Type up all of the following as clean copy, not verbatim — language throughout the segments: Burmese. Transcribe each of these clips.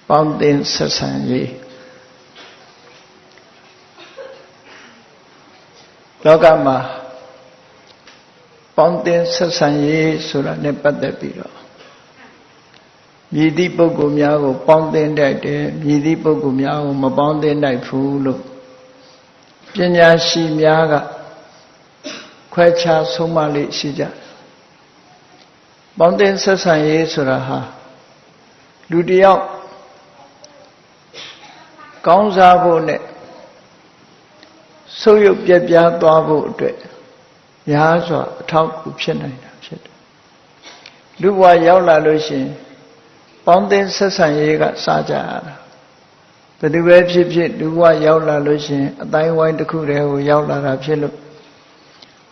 ပေါင်းသင်းဆက်ဆံရေးလောကမှာပေါင်းသင်းဆက်ဆံရေးဆိုတာနဲ့ပတ်သက်ပြီးတော့မြည်သည့်ပုဂ္ဂိုလ်များကိုပေါင်းသင်းတတ်တယ်မြည်သည့်ပုဂ္ဂိုလ်များကိုမပေါင်းသင်းနိုင်ဘူးလို့ပညာရှိများကခွဲခြားဆုံးမလေးရှိကြတယ်ပေါင်းသင်းဆက်ဆံရေးဆိုတာဟာလူတစ်ယောက်ကောင်းစားဖို့နဲ့ဆုပ်ယုပ်ပြက်ပြားသွားဖို့အတွက်များစွာအထောက်အကူဖြစ်နိုင်တာဖြစ်တယ်လူဘဝရောက်လာလို့ရှိရင်ပေါင်းသင်းဆက်ဆံရေးကစကြရတာဘယ်သူပဲဖြစ်ဖြစ်လူဘဝရောက်လာလို့ရှိရင်အတိုင်းဝိုင်းတစ်ခုတည်းကိုရောက်လာတာဖြစ်လို့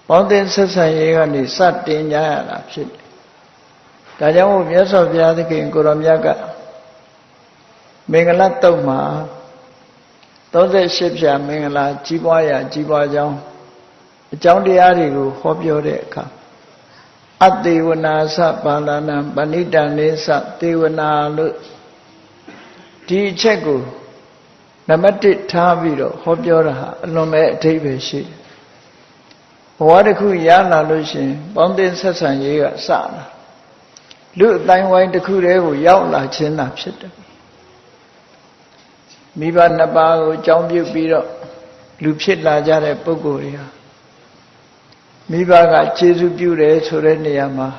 ပေါင်းသင်းဆက်ဆံရေးကနေစတင်ကြရတာဖြစ်တယ်ဒါကြောင့်မို့မြတ်စွာဘုရားသခင်ကိုရောမြတ်ကမင်္ဂလာတုတ်မှာ38ဖြာမင်္ဂလာကြီးပွားရာကြီးပွားကြောင်းအကြောင်းတရားတွေကိုဟောပြောတဲ့အခါအတေဝနာသပါဠနံပဏိတံနေသတေဝနာလို့ဒီအချက်ကိုနံပါတ်1ထားပြီးတော့ဟောပြောတာဟာအလွန်ပဲအဓိပ္ပာယ်ရှိတယ်ဘဝတစ်ခုရလာလို့ရှိရင်ပေါင်းသင်းဆက်ဆံရေးကစလာလူအတိုင်းဝိုင်းတစ်ခုတည်းကိုရောက်လာခြင်းသာဖြစ်တယ်မိဘနှစ်ပါးကိုအကြောင်းပြုပြီးတော့လူဖြစ်လာကြတဲ့ပုဂ္ဂိုလ်တွေဟာမိဘကကျေးဇူးပြုတယ်ဆိုတဲ့နေရာမှာ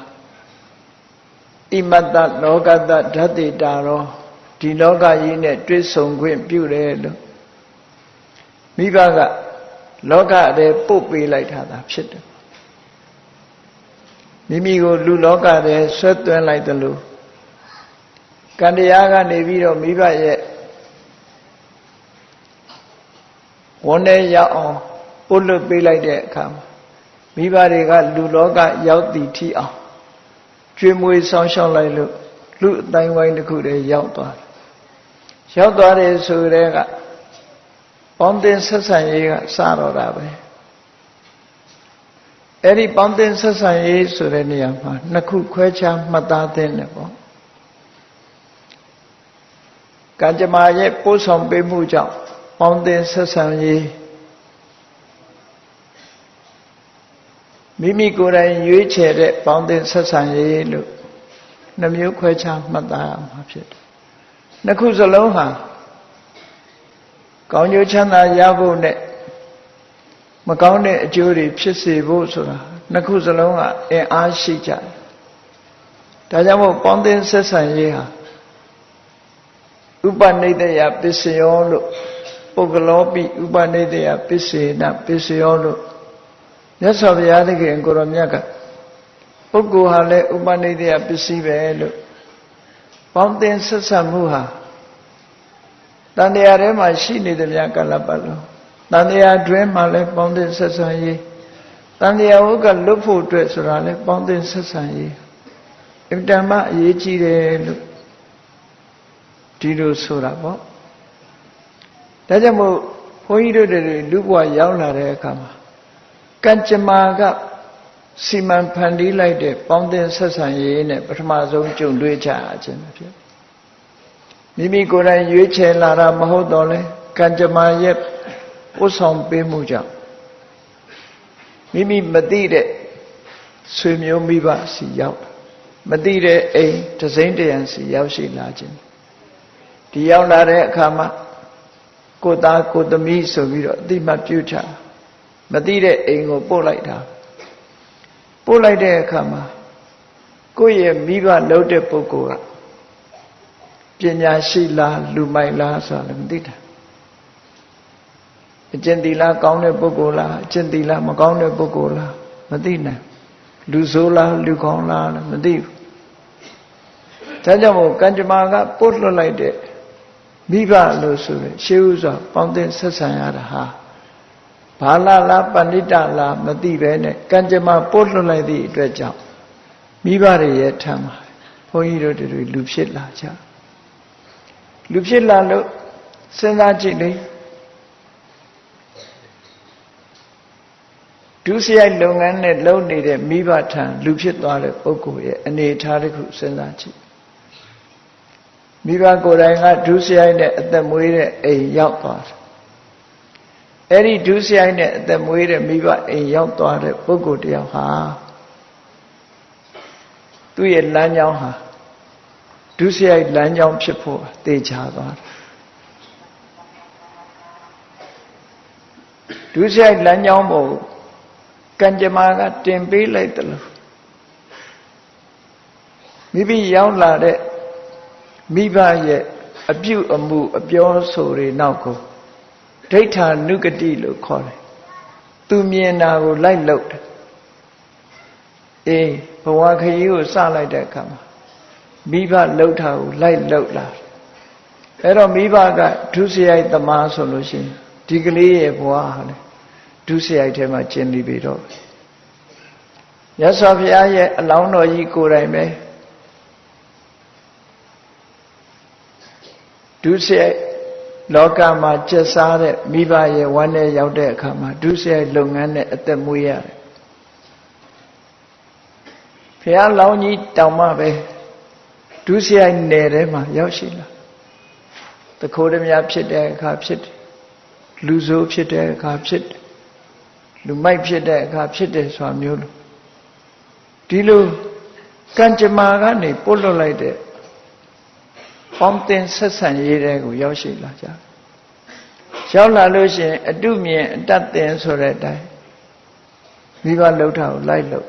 တိမတ္တလောကတ္တဓာတိတာရောဒီလောကကြီးနဲ့တွေ့ဆုံခွင့်ပြုတယ်လို့မိဘကလောကထဲပို့ပေးလိုက်တာဖြစ်တယ်မိမိကိုလူလောကထဲဆွဲသွင်းလိုက်တယ်လို့ကံတရားကနေပြီးတော့မိဘရဲ့ဝန်ထဲရောက်အောင်ပို့လွတ်ပေးလိုက်တဲ့အခါမှာမိဘတွေကလူလောကရောက်တည်ထီအောင်ကျွေးမွေးဆောင်ရှောက်လိုက်လို့လူအတိုင်းဝိုင်းတစ်ခုတည်းရောက်သွားတယ်ရောက်သွားတယ်ဆိုတဲ့ကပေါင်းသင်းဆက်ဆံရေးကစတော့တာပဲအဲ့ဒီပေါင်းသင်းဆက်ဆံရေးဆိုတဲ့နေရာမှာနှစ်ခုခွဲခြားမှတ်သားသင့်တယ်ပေါ့ကံကြမ္မာရဲ့ပို့ဆောင်ပေးမှုကြောင့်ပေါင်းသင်းဆက်ဆံရေးမိမိကိုယ်တိုင်ရွေးချယ်တဲ့ပေါင်းသင်းဆက်ဆံရေးလို့နှမျိုးခွဲခြားမှတ်သားရမှာဖြစ်တယ်နှစ်ခုစလုံးဟာကောင်းကျိုးချမ်းသာရဖို့နဲ့မကောင်းတဲ့အကျိုးတွေဖြစ်စေဖို့ဆိုတာနှစ်ခုစလုံးကအင်အားရှိကြတယ်ဒါကြောင့်မို့ပေါင်းသင်းဆက်ဆံရေးဟာဥပနိဒယပစ္စယောလို့ပုဂ္ဂလောပိဥပနိဒယပစ္စေနပစ္စယောလို့မြတ်စွာဘုရားသခင်ကိုရောမြတ်ကပုဂ္ဂိုလ်ဟာလည်းဥပနိဒယပစ္စည်းပဲလို့ပေါင်းသင်းဆက်ဆံမှုဟာတန်တရားထဲမှာရှိနေသည်များကာလပတ်လုံးတန်တရားတွင်မှလည်းပေါင်းသင်းဆက်ဆံရေးတန်တရားဝကလွတ်ဖို့အတွက်ဆိုတာလည်းပေါင်းသင်းဆက်ဆံရေးအင်တန်မှအရေးကြီးတယ်လို့ဒီလိုဆိုတာပေါ့ဒါကြောင့်မို့ဘုန်းကြီးတို့တွေလူဘဝရောက်လာတဲ့အခါမှာကံကြမ္မာကစီမံဖန်တီးလိုက်တဲ့ပေါင်းသင်းဆက်ဆံရေးနဲ့ပထမဆုံးကြုံတွေ့ကြခြင်းဖြစ်မိမိကိုယ်တိုင်ရွေးချယ်လာတာမဟုတ်တော့လဲကံကြမ္မာရဲ့ပို့ဆောင်ပေးမှုကြောင့်မိမိမသိတဲ့ဆွေမျိုးမိဘစီရောက်မသိတဲ့အိမ်တစိမ့်တရံစီရောက်ရှိလာခြင်းဒီရောက်လာတဲ့အခါမှာကိုသားကိုသမီးဆိုပြီးတော့အတိမတ်ပြုချမသိတဲ့အိမ်ကိုပို့လိုက်တာပို့လိုက်တဲ့အခါမှာကိုယ့်ရဲ့မိဘလုပ်တဲ့ပုဂ္ဂိုလ်ကပညာရှိလားလူမိုက်လားဆိုတာလည်းမသိတာအကျင့်သီလကောင်းတဲ့ပုဂ္ဂိုလ်လားအကျင့်သီလမကောင်းတဲ့ပုဂ္ဂိုလ်လားမသိနိုင်လူဆိုးလားလူကောင်းလားလည်းမသိဘူးဒါကြောင့်မို့ကံကြမ္မာကပို့လွတ်လိုက်တဲ့မိဘလို့ဆိုရင်ရှေးဥစွာပေါင်းသင်းဆက်ဆံရတာဟာဘာလားပဏိတလားမသိပဲနဲ့ကံကြမ္မာပို့လွတ်လိုက်သည့်အတွက်ကြောင့်မိဘတွေရဲ့ထံမှာဘုန်းကြီးတို့တွေလူဖြစ်လာကြလူဖြစ်လာလို့စဉ်းစားကြည့်လေဒုစရိုက်လုပ်ငန်းနဲ့လုပ်နေတဲ့မိဘထံလူဖြစ်သွားတဲ့ပုဂ္ဂိုလ်ရဲ့အနေအထားတစ်ခုစဉ်းစားကြည့် မိဘကိုယ်တိုင်ကဒုစရိုက်နဲ့အသက်မွေးတဲ့အိမ်ရောက်သွားတယ်အဲ့ဒီဒုစရိုက်နဲ့အသက်မွေးတဲ့မိဘအိမ်ရောက်သွားတဲ့ပုဂ္ဂိုလ်တယောက်ဟာသူ့ရဲ့လမ်းကြောင်းဟာဒုစရိုက်လမ်းကြောင်းဖြစ်ဖို့သေချာသွားတယ်ဒုစရိုက်လမ်းကြောင်းပေါ်ကံကြမ္မာကတင်ပေးလိုက်တယ်လို့မိမိရောက်လာတဲ့မိဘရဲ့အပြုအမူအပြောဆိုတွေနောက်ကိုဒိဋ္ဌာနုဂတိလို့ခေါ်တယ်သူမြင်တာကိုလိုက်လုပ်တယ်အေးဘဝခရီးကိုစလိုက်တဲ့အခါမှာမိဘလှုပ်တာကိုလိုက်လှုပ်လာအဲ့တော့မိဘကဒုစရိုက်သမားဆိုလို့ရှိရင်ဒီကလေးရဲ့ဘဝဟာလေဒုစရိုက်ထဲမှာကျင်နေပြီတော့မြတ်စွာဘုရားရဲ့အလောင်းတော်ကြီးကိုယ်တိုင်ပဲဒုစရိုက်လောကမှာကျက်စားတဲ့မိဘရဲ့ဝမ်းနဲ့ရောက်တဲ့အခါမှာဒုစရိုက်လုပ်ငန်းနဲ့အသက်မွေးရတယ်ဘုရားလောင်းကြီးတောင်မှပဲဒုစရိုက်နယ်ထဲမှာရောက်ရှိလာတခိုးဓမြဖြစ်တဲ့အခါဖြစ်တယ်လူဆိုးဖြစ်တဲ့အခါဖြစ်တယ်လူမိုက်ဖြစ်တဲ့အခါဖြစ်တယ်ဆိုတာမျိုးလို့ဒီလိုကံကြမ္မာကနေပို့လွတ်လိုက်တဲ့ပေါင်းတင်ဆက်ဆံရေးတွေကိုရောက်ရှိလာကြရောက်လာလို့ရှိရင်အတုမြင်အတတ်သင်ဆိုတဲ့အတိုင်းမိဘလှုပ်တာကိုလိုက်လှုပ်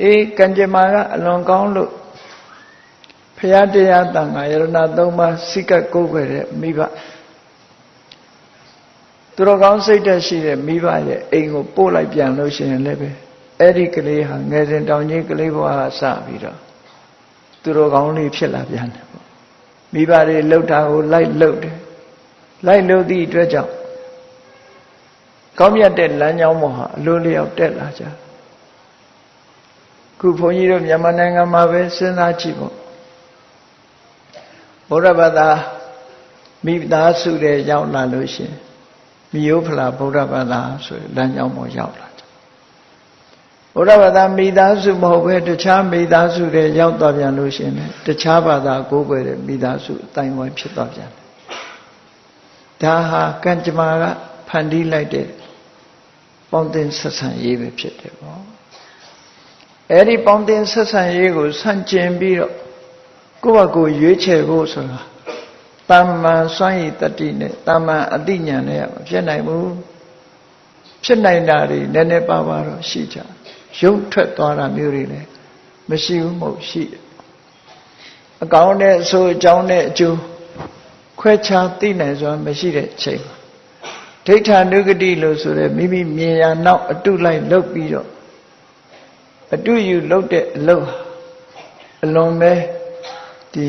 အေးကံကြမ္မာကအလွန်ကောင်းလို့ဘုရားတရားတန်ခါယရဏသုံးပါးစိကတ်ကိုးကွယ်တဲ့မိဘသူတော်ကောင်းစိတ်ဓာတ်ရှိတဲ့မိဘရဲ့အိမ်ကိုပို့လိုက်ပြန်လို့ရှိရင်လည်းပဲအဲ့ဒီကလေးဟာငယ်စဉ်တောင်ကြီးကလေးဘဝကစပြီးတော့သူတော်ကောင်းလေးဖြစ်လာပြန်တယ်ပေါ့မိဘတွေလှုပ်တာကိုလိုက်လှုပ်တယ်လိုက်လှုပ်သည့်အတွက်ကြောင့်ကောင်းမြတ်တဲ့လမ်းကြောင်းပေါ်ဟာအလိုလျောက်တက်လာကြခုဘုန်းကြီးတို့မြန်မာနိုင်ငံမှာပဲစဉ်းစားကြည့်ပေါ့ဘုရားဘာသာမိသားစုတွေရောက်လာလို့ရှိရင်မိယိုဖလာဗုဒ္ဓဘာသာဆိုလမ်းကြောင်းပေါ်ရောက်လာတယ်ဘုရားဘာသာမိသားစုမဟုတ်ဘဲတခြားမိသားစုတွေရောက်သွားပြန်လို့ရှိရင်တခြားဘာသာကိုးကွယ်တဲ့မိသားစုအတိုင်းဝိုင်းဖြစ်သွားပြန်တယ်ဒါဟာကံကြမ္မာကဖန်တီးလိုက်တဲ့ပေါင်းတင်ဆက်ဆံရေးပဲဖြစ်တယ်ပေါ့အဲ့ဒီပေါင်းတင်ဆက်ဆံရေးကိုဆန့်ကျင်ပြီးတော့ကိုယ့်ဘာကိုရွေးချယ်ဖို့ဆိုတာတမ္မာစွမ်းရည်တတိနဲ့တမ္မာအသိဉာဏ်နဲ့မဖြစ်နိုင်ဘူးဖြစ်နိုင်တာတွေနည်းနည်းပါးပါးတော့ရှိကြရုပ်ထွက်သွားတာမျိုးတွေလည်းမရှိဘူးမဟုတ်ရှိတယ်အကောင်းနဲ့အဆိုးအကြောင်းနဲ့အကျိုးခွဲခြားသိနိုင်စွာမရှိတဲ့ချိန်မှာဒိဋ္ဌာနုဂတိလို့ဆိုရဲမိမိမြင်ရနောက်အတုလိုက်လုပ်ပြီးတော့အတုယူလုပ်တဲ့အလုပ်အလွန်ပဲဒီ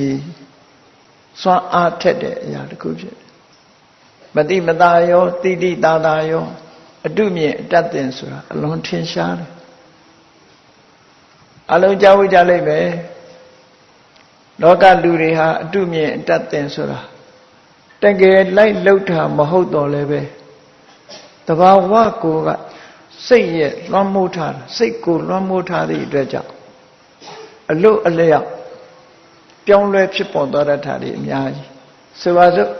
စွမ်းအားထက်တဲ့အရာတစ်ခုဖြစ်တယ်မတိမတာရောတိတိတာတာရောအတုမြင်အတတ်သင်ဆိုတာအလွန်ထင်ရှားတယ်အလုံးကြောက်ဝကြလိုက်ပဲလောကလူတွေဟာအတုမြင်အတတ်သင်ဆိုတာတကယ်လိုက်လှုပ်တာမဟုတ်တော့လည်းပဲတဘာဝကိုကစိတ်ရဲ့လွှမ်းမိုးထားတာစိတ်ကိုလွှမ်းမိုးထားသည့်အတွက်ကြောင့်အလွတ်အလျောက်ပြောင်းလဲဖြစ်ပေါ်သွားတဲ့ဓာတ်တွေအများကြီးဆိုပါစို့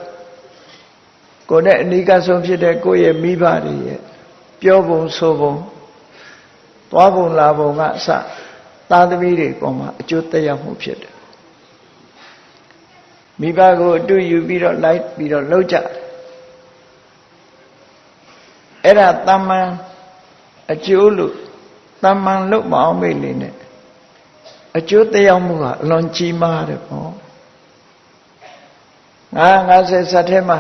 ကိုယ်နဲ့အနိကဆုံးဖြစ်တဲ့ကိုယ့်ရဲ့မိဘတွေရဲ့ပြောပုံဆိုပုံသွားပုံလာပုံကအစသားသမီးတွေပေါ်မှာအကျိုးသက်ရောက်မှုဖြစ်တယ်မိဘကိုအတူယူပြီးတော့လိုက်ပြီးတော့လှုပ်ကြအဲ့ဒါတမ္မန်အကျိုးလို့တမ္မန်လို့မအောင်မေ့လေနဲ့အကျိုးသက်ရောက်မှုကအလွန်ကြီးမားတယ်ပေါ့50 ဆက်ထဲမှာ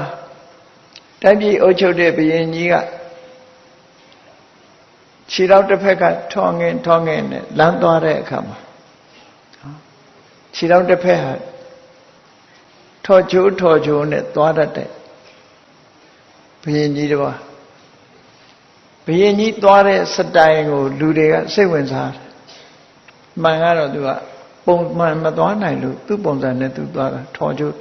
တိုင်းပြည်အုပ်ချုပ်တဲ့ဘုရင်ကြီးကခြေထောက်တစ်ဖက်ကထောင်းငင်နဲ့လမ်းသွားတဲ့အခါမှာခြေထောက်တစ်ဖက်ဟာထော်ချိုးနဲ့သွားတတ်တဲ့ဘုရင်ကြီးတော့ဘုရင်ကြီးသွားတဲ့စတိုင်ကိုလူတွေကစိတ်ဝင်စားတယ်မှန်ကတော့သူကပုံမှန်မသွားနိုင်လို့သူ့ပုံစံနဲ့သူသွားတာထော်ချိုး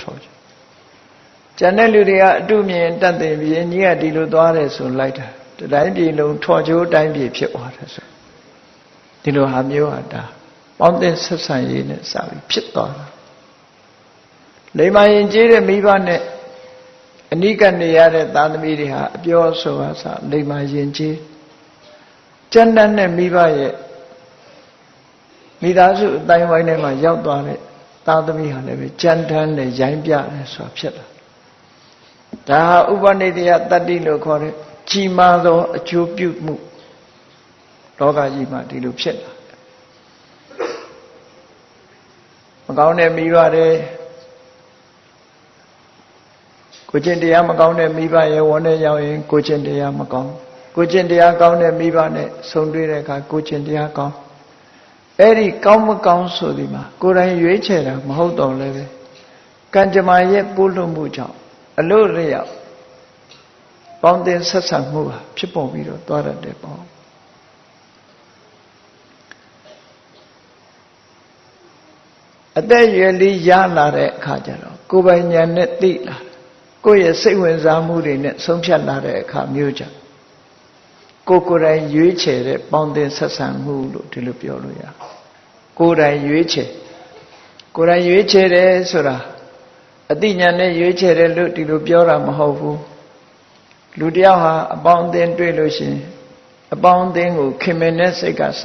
ကျန်တဲ့လူတွေကအတုမြင်တတ်တယ်ဘုရင်ကြီးကဒီလိုသွားတယ်ဆိုလိုက်တာတိုင်းပြည်လုံးထော်ချိုးတိုင်းပြည်ဖြစ်သွားတယ်ဆိုဒီလိုဟာမျိုးဟာဒါပေါင်းတဲ့ဆက်ဆံရေးနဲ့စပြီးဖြစ်သွားတာ လိမ္မာရင်ကျေးတဲ့မိဘနဲ့အနိကနေရတဲ့သာသမီတွေဟာအပြောဆိုအစလိမ္မာရင်ကျေးကျန်တဲ့မိဘရဲ့မိသားစုအတိုင်းဝိုင်းထဲမှာရောက်သွားတဲ့သာသမီဟာလည်းပဲကြမ်းတမ်းနဲ့ရိုင်းပြတယ်ဆိုတာဖြစ်လာဒါဟာဥပနိဒေယတတ္တိလို့ခေါ်တဲ့ကြီးမားသောအကျိုးပြုမှုလောကကြီးမှာဒီလိုဖြစ်လာမကောင်းတဲ့မိဘတွေကိုကျင့်တရားမကောင်းတဲ့မိဘရဲ့ဝန်နဲ့ရောက်ရင်ကိုကျင့်တရားမကောင်းကိုကျင့်တရားကောင်းတဲ့မိဘနဲ့ဆုံတွေ့တဲ့အခါကိုကျင့်တရားကောင်းအဲ့ဒီကောင်းမကောင်းဆိုဒီမှာကိုယ်တိုင်ရွေးချယ်တာမဟုတ်တော့လည်းပဲကံကြမ္မာရဲ့ပို့လွှတ်မှုကြောင့်အလို့လျောက်ပေါင်းတင်ဆက်ဆံမှုဟာဖြစ်ပေါ်ပြီးတော့သွားတတ်တယ်ပေါ့အသက်ရွယ်လေးရလာတဲ့အခါကျတော့ကိုယ်ပိုင်ဉာဏ်နဲ့သိလာကိုယ့်ရဲ့စိတ်ဝင်စားမှုတွေနဲ့ဆုံးဖြတ်လာတဲ့အခါမျိုးကြောင့်ကိုယ်ကိုယ်တိုင်ရွေးချယ်တဲ့ပေါင်းတင်ဆက်ဆံမှုလို့ဒီလိုပြောလို့ရကိုယ်တိုင်ရွေးချယ်ကိုယ်တိုင်ရွေးချယ်တယ်ဆိုတာအသိဉာဏ်နဲ့ရွေးချယ်တယ်လို့ဒီလိုပြောတာမဟုတ်ဘူးလူတယောက်ဟာအပေါင်းအသင်းတွေ့လို့ရှိရင်အပေါင်းအသင်းကိုခင်မင်တဲ့စိတ်ကစ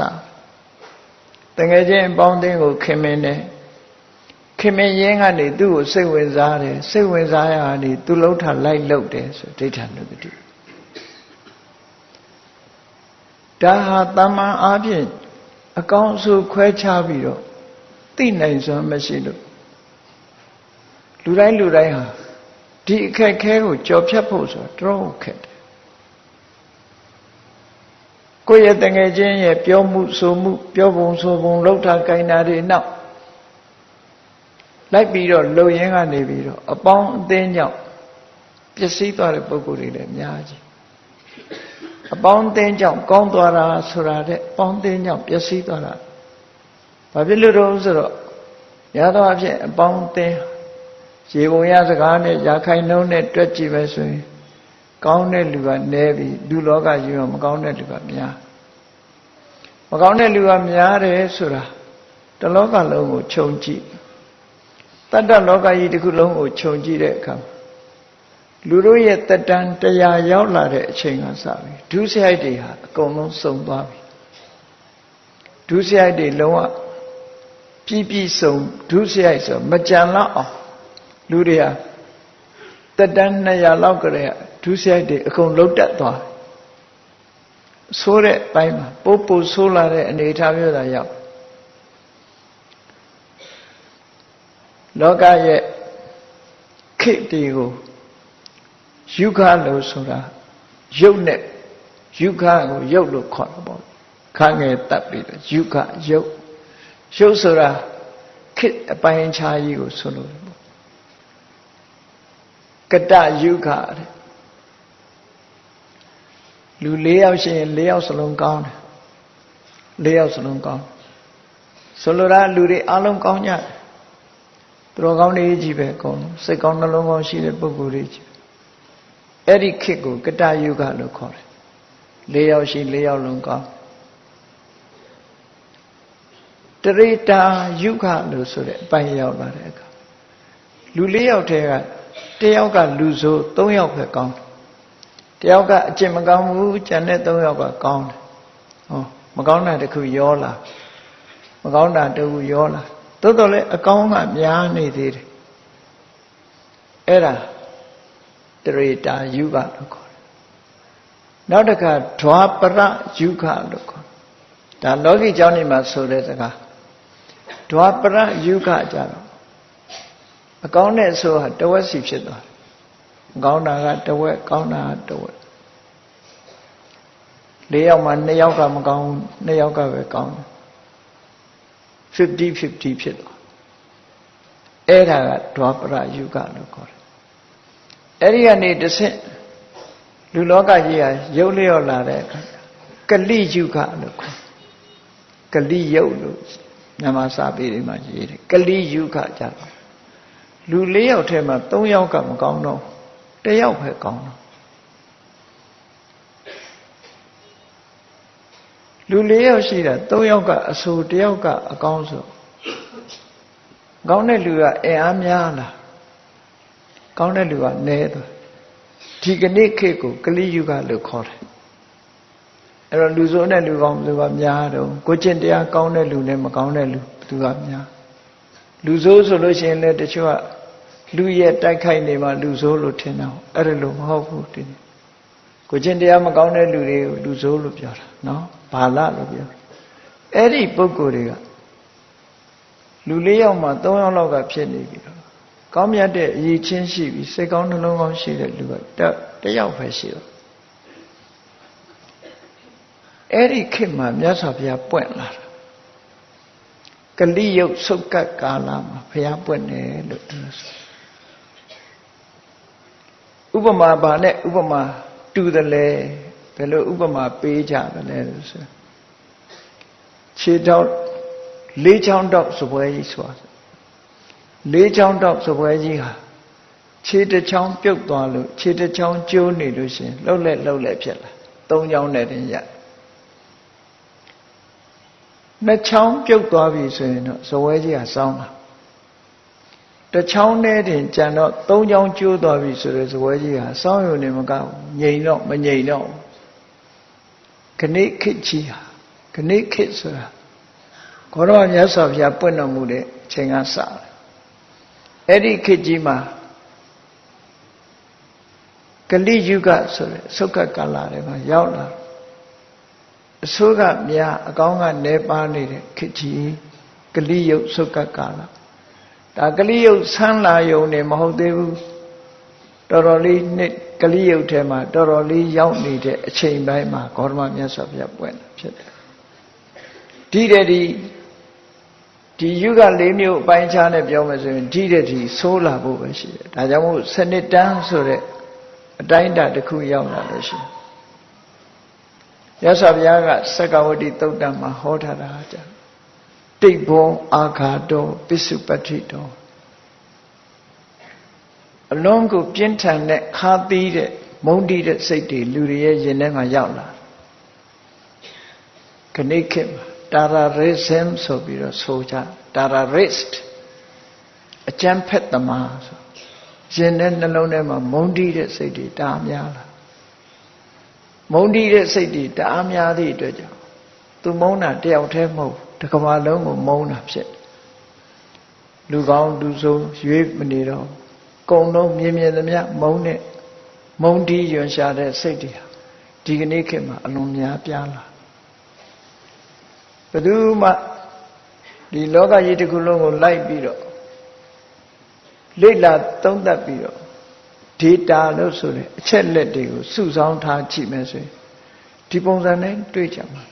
တကယ်ချင်းအပေါင်းအသင်းကိုခင်မင်တဲ့ခင်မင်ရင်းကနေသူ့ကိုစိတ်ဝင်စားတယ်စိတ်ဝင်စားရကနေသူလှုပ်ထလိုက်လှုပ်တယ်ဆိုဒိဋ္ဌာနုပတိဒါဟာတမန်အားဖြင့်အကောင်းဆုံးခွဲခြားပြီးတော့သိနိုင်စွမ်းမရှိလို့လူတိုင်းဟာဒီအခက်ခဲကိုကြော်ဖြတ်ဖို့ဆိုတော့ခက်တယ်ကိုယ့်ရဲ့တငယ်ချင်းရဲ့ပြောမှုဆိုမှုပြောပုံဆိုပုံလှုပ်တာကိုင်တာတွေနောက်လိုက်ပြီးတော့လှုပ်ရင်းကနေပြီးတော့အပေါင်းအသင်းကြောင့်ပျက်စီးသွားတဲ့ပုဂ္ဂိုလ်တွေလည်းအများကြီးအပေါင်းအသင်းကြောင့်ကောင်းသွားတာဆိုတာတဲ့အပေါင်းအသင်းကြောင့်ပျက်စီးသွားတာဘာဖြစ်လို့တော့ဆိုတော့ရသောအဖြစ်အပေါင်းအသင်းရေပုံရစကားနဲ့ရာခိုင်နှုန်းနဲ့တွက်ကြည့်ပဲဆိုရင်ကောင်းတဲ့လူကနည်းပြီးလူလောကကြီးမှာမကောင်းတဲ့လူကများမကောင်းတဲ့လူကများတယ်ဆိုတာတလောကလုံးကိုခြုံကြည့်တတ္တလောကကြီးတစ်ခုလုံးကိုခြုံကြည့်တဲ့အခါလူတို့ရဲ့တက်တန်းတရားရောက်လာတဲ့အချိန်ကစပြီဒုစရိုက်တွေဟာအကုန်လုံးစုံသွားပြီဒုစရိုက်တွေလုံးဝပြည့်စုံဒုစရိုက်ဆိုမကြံလောက်အောင်လူတွေဟာတက်တန်း200လောက်ကလေးဒုစရိုက်တွေအကုန်လုံးတက်သွားဆိုးတဲ့ပိုင်းမှာပို့ဆိုးလာတဲ့အနေအထားမျိုးသာရောက်လောကရဲ့ခေတ်တီကိုယုခလို့ဆိုတာယုတ်နဲ့ယုခကိုယုတ်လို့ခေါ်တာပေါ့ခါငယ်တက်ပြီးတော့ယုခယုတ်ဆိုတာခေတ်အပိုင်းခြားကြီးကိုဆိုလို့ပေါ့ကတယုခတဲ့လူ4ယောက်ရှိရင်4ယောက်စလုံးကောင်းတယ်4ယောက်စလုံးကောင်းဆိုလိုတာလူတွေအလုံးကောင်းကြတယ်သူတော်ကောင်းတွေကြီးပဲအကုန်လုံးစိတ်ကောင်းနှလုံးကောင်းရှိတဲ့ပုဂ္ဂိုလ်တွေကြီးအဲ့ဒီခေတ်ကိုကတယုဂလို့ခေါ်တယ်4ယောက်ရှိ4ယောက်လုံးကောင်းတရိတာယုဂလို့ဆိုတဲ့အပိုင်းရောက်လာတဲ့အခါလူ4ယောက်ထဲက1ယောက်ကလူဆို3ယောက်ပဲကောင်းတယ်1ယောက်ကအကျင့်မကောင်းဘူးကျန်တဲ့3ယောက်ကကောင်းတယ်ဟောမကောင်းတာတခုရောလာမကောင်းတာတခုရောလာသို့တော်လည်းအကောင်းကများနေသေးတယ်အဲ့ဒါတရေတာယုဂလို့ခေါ်တယ်နောက်တစ်ခါဓွာပရယုဂလို့ခေါ်ဒါလောကီကျောင်းနေမှာဆိုတဲ့စကားဓွာပရယုဂကြတော့အကောင်းတဲ့ဆိုဟာတဝက်စီဖြစ်သွားတယ်မကောင်းတာကတဝက်ကောင်းတာကတဝက်4ယောက်မှာ2ယောက်ကမကောင်းဘူး2ယောက်ကပဲကောင်းတယ်50-50ဖြစ်သွားအဲ့ဒါကဓွာပရယုဂလို့ခေါ်တယ်အဲ့ဒီကနေတစ်ဆင့်လူလောကကြီးဟာရုပ်လျော့လာတဲ့အခါကလိယုဂလို့ခေါ်ကလိယုတ်လို့မြန်မာစာပေတွေမှာရေးတယ်ကလိယုဂကြတော့လူ4ယောက်ထဲမှာ3ယောက်ကမကောင်းတော့1ယောက်ပဲကောင်းတော့လူ4ယောက်ရှိတာ3ယောက်ကအဆို1ယောက်ကအကောင်းဆိုကောင်းတဲ့လူကအင်အားများလား ကောင်းတဲ့လူကနည်းသွားဒီကနေ့ခေတ်ကိုကလိယုဂလို့ခေါ်တယ်အဲ့တော့လူဆိုးနဲ့လူကောင်းဘယ်သူကများတော့ကိုကျင့်တရားကောင်းတဲ့လူနဲ့မကောင်းတဲ့လူဘယ်သူကများလူဆိုးဆိုလို့ရှိရင်လည်းတချို့ကလူရဲ့တိုက်ခိုက်နေမှလူဆိုးလို့ထင်တာအဲ့ဒါလို့မဟုတ်ဘူးဒီကိုကျင့်တရားမကောင်းတဲ့လူတွေကိုလူဆိုးလို့ပြောတာနော်ဘာလလို့ပြောအဲ့ဒီပုဂ္ဂိုလ်တွေကလူ၄ယောက်မှ၃ယောက်လောက်ကဖြစ်နေပြီတော့ကောင်းမြတ်တဲ့အရေးချင်းရှိပြီးစိတ်ကောင်းနှလုံးကောင်းရှိတဲ့လူကတယောက်ပဲရှိတော့အဲ့ဒီခေတ်မှာမြတ်စွာဘုရားပွင့်လာတာကလိယုတ်ဆုတ်ကတ်ကာလမှာဘုရားပွင့်တယ်လို့ပြောဆိုဥပမာဘာနဲ့ဥပမာတူတယ်လဲဘယ်လိုဥပမာပေးကြတယ်လဲဆိုခြေထောက်လေးချောင်းတော့စပွဲကြီးဆိုတာလေးချောင်းတော့စပွဲကြီးဟာခြေတစ်ချောင်းပြုတ်သွားလို့ခြေတစ်ချောင်းကျိုးနေလို့ရှင်လှုပ်လက်ဖြစ်လာ၃ချောင်းနဲ့တင်ရနှစ်ချောင်းပြုတ်သွားပြီဆိုရင်တော့စပွဲကြီးဟာစောင်းတာတစ်ချောင်းနဲ့တင်ကြံတော့၃ချောင်းကျိုးသွားပြီဆိုတဲ့စပွဲကြီးဟာစောင်းရုံနဲ့မကဘူးငြိမ်တော့မငြိမ်တော့ခဏိခေတ်ကြီးဟာခဏိခေတ်ဆိုတာခေါ်တော့မြတ်စွာဘုရားပွင့်တော်မူတဲ့အချိန်ကစတယ်အဲ့ဒီခေတ်ကြီးမှာကလိယုဂဆိုတဲ့သုက္ကကာလတွေမှာရောက်လာအဆိုးကများအကောင်းကနဲပါနေတဲ့ခေတ်ကြီးကလိယုတ်သုက္ကကာလဒါကလိယုတ်ဆန်းလာယုံနေမဟုတ်သေးဘူးတော်တော်လေးနှစ်ကလိယုတ်ထဲမှာတော်တော်လေးရောက်နေတဲ့အချိန်ပိုင်းမှာဂေါတမမြတ်စွာဘုရားပွင့်တာဖြစ်တယ်ဒီယုဂ၄မျိုးအပိုင်းခြားနဲ့ပြောမယ်ဆိုရင်ဒီဆိုးလာဖို့ပဲရှိတယ်ဒါကြောင့်မို့စနစ်တန်းဆိုတဲ့အတိုင်းအတာတစ်ခုရောက်လာလို့ရှိရင်ရသော်ဘုရားကစက္ကဝတိသုတ်တံမှာဟောထားတာကြတိတ်ဘောအာဃာတောပစ္စုပတ္တိတောအလုံးကိုပြင်းထန်တဲ့ခါသီးတဲ့မုန်းတီးတဲ့စိတ်တွေလူတွေရဲ့ရင်ထဲမှာရောက်လာခဏိခေတ်မှာterrorism ဆိုပြီးတော့ဆိုကြ terrorist အကြမ်းဖက်သမားဆိုရင်နဲ့နှလုံးထဲမှာမုန်းတီးတဲ့စိတ်တွေတအားများလာမုန်းတီးတဲ့စိတ်တွေတအားများသည့်အတွက်ကြောင့်သူမုန်းတာတယောက်တည်းမဟုတ်တစ်ကမ္ဘာလုံးကိုမုန်းတာဖြစ်လူကောင်းလူဆိုးရွေးမနေတော့ကုံလုံးမြင်သမျှမုန်းတဲ့မုန်းတီးရွံရှာတဲ့စိတ်တွေဟာဒီကနေ့ခေတ်မှာအလွန်များပြားလာဘယ်သူမှဒီလောကကြီးတစ်ခုလုံးကိုလိုက်ပြီးတော့လေ့လာသုံးသပ်ပြီးတော့ data လို့ဆိုတဲ့အချက်လက်တွေကိုစုဆောင်းထားကြည့်မယ်ဆိုရင်ဒီပုံစံနဲ့တွေ့ကြမှာ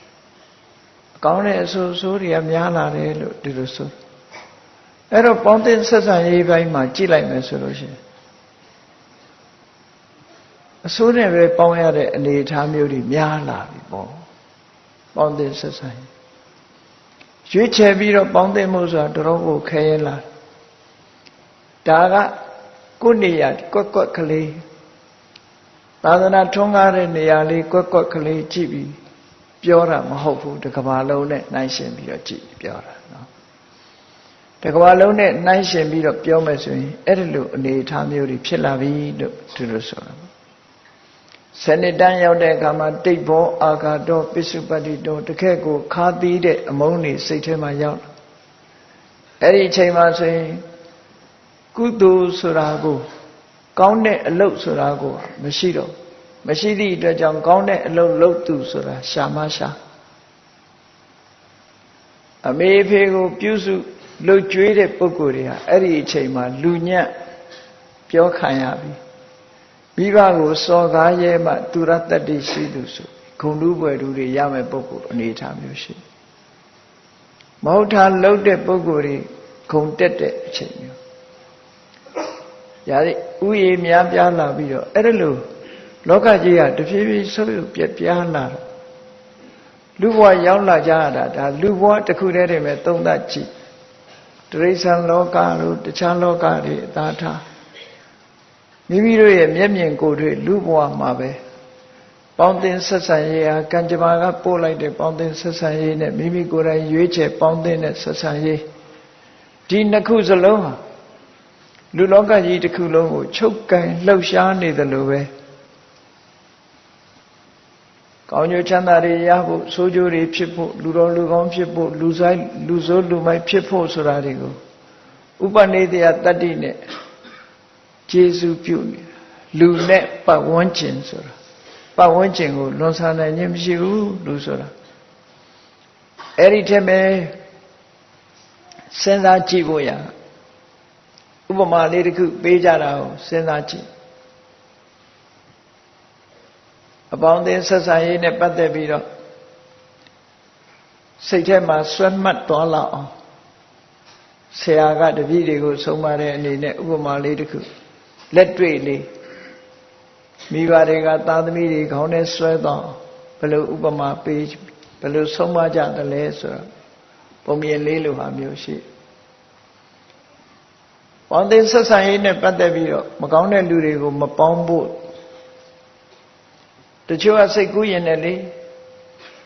အကောင်းတဲ့အဆိုးဆိုးတွေကများလာတယ်လို့ဒီလိုဆိုအဲ့တော့ပေါင်းသင်းဆက်ဆံရေးပိုင်းမှာကြည့်လိုက်မယ်ဆိုလို့ရှိရင်အဆိုးနဲ့ပဲပေါင်းရတဲ့အနေအထားမျိုးတွေများလာပြီပေါ့ပေါင်းသင်းဆက်ဆံရေးရွေးချယ်ပြီးတော့ပေါင်းသိမှုဆိုတာတော်တော်ကိုခဲရင်လာဒါကကိုယ်နေရာကွက်ကွက်ကလေးသာသနာထွန်းကားတဲ့နေရာလေးကွက်ကွက်ကလေးကြည့်ပြီးပြောတာမဟုတ်ဘူးတစ်ကမ္ဘာလုံးနဲ့နှိုင်းယှဉ်ပြီးတော့ကြည့်ပြောတာနော်တစ်ကမ္ဘာလုံးနဲ့နှိုင်းယှဉ်ပြီးတော့ပြောမယ်ဆိုရင်အဲ့ဒီလိုအနေအထားမျိုးတွေဖြစ်လာပြီလို့ဒီလိုဆိုတာစနစ်တန်းရောက်တဲ့အခါမှာတိတ်ဘောအာဃာတောပစ္စုပတ္တိတောတခက်ကိုခါသီးတဲ့အမုန်းတွေစိတ်ထဲမှာရောက်လာအဲ့ဒီအချိန်မှာဆိုရင်ကုသိုလ်ဆိုတာကိုကောင်းတဲ့အလုပ်ဆိုတာကိုမရှိတော့မရှိသည့်အတွက်ကြောင့်ကောင်းတဲ့အလုပ်လုပ်သူဆိုတာရှာမရှာအမေဖေကိုပြုစုလှုပ်ကြွေးတဲ့ပုဂ္ဂိုလ်တွေဟာအဲ့ဒီအချိန်မှာလူညံ့ပြောခံရပြီမိဘကိုစော်ကားရဲမှသူရတ္တိရှိသူဆိုဂုဏ်တူးပွယ်တူးတွေရမယ်ပုဂ္ဂိုလ်အနေထားမျိုးရှိမဟုတ်တာလှုပ်တဲ့ပုဂ္ဂိုလ်တွေဂုဏ်တက်တဲ့အချိန်မျိုးဒါဥယျာဉ်များပြားလာပြီးတော့အဲ့ဒါလို့လောကကြီးကတဖြည်းဖြည်းဆုပ်ယုပ်ပြပြားလာတော့လူဘဝရောက်လာကြရတာဒါလူဘဝတစ်ခုတည်းတည်းပဲသုံးသပ်ကြည့်တိရစ္ဆာန်လောကတို့တခြားလောကတွေအသာထားမိမိတို့ရဲ့မျက်မြင်ကိုယ်တွေ့လူဘဝမှာပဲပေါင်းသင်းဆက်ဆံရေးဟာကံကြမ္မာကပို့လိုက်တဲ့ပေါင်းသင်းဆက်ဆံရေးနဲ့မိမိကိုယ်တိုင်ရွေးချယ်ပေါင်းသင်းတဲ့ဆက်ဆံရေးဒီနှစ်ခုစလုံးဟာ လူလောကကြီးတစ်ခုလုံးကိုချုပ်ကန်လှုပ်ရှားနေတယ်လို့ပဲကောင်းကျိုးချမ်းသာတွေရဖို့ဆိုးကျိုးတွေဖြစ်ဖို့လူတော်လူကောင်းဖြစ်ဖို့လူဆိုးလူမိုက်ဖြစ်ဖို့ဆိုတာတွေကိုဥပနိဒေယတတ္တိနဲ့ကျေစုပြုနေလူနဲ့ပတ်ဝန်းကျင်ဆိုတာပတ်ဝန်းကျင်ကိုလွန်ဆန်နိုင်ခြင်းမရှိဘူးလူဆိုတာအဲ့ဒီထက်ပဲစဉ်းစားကြည့်ဖို့ရဥပမာလေးတစ်ခုပေးကြတာကိုစဉ်းစားကြည့်အပေါင်းအသင်းဆက်ဆံရေးနဲ့ပတ်သက်ပြီးတော့စိတ်ထဲမှာဆွဲမှတ်သွားလောက်အောင်ဆရာကတပည့်တွေကိုဆုံးမတဲ့အနေနဲ့ဥပမာလေးတစ်ခုလက်တွေ့လေးမိဘတွေကသားသမီးတွေခေါင်းထဲဆွဲတော့ဘယ်လိုဥပမာပေးဘယ်လိုဆုံးမကြသလဲဆိုတော့ပုံမြင်လေးလိုဟာမျိုးရှိပေါင်းသင်းဆက်ဆံရေးနဲ့ပတ်သက်ပြီးတော့မကောင်းတဲ့လူတွေကိုမပေါင်းဖို့တချို့ကစိတ်ကူးရင်လည်းလေ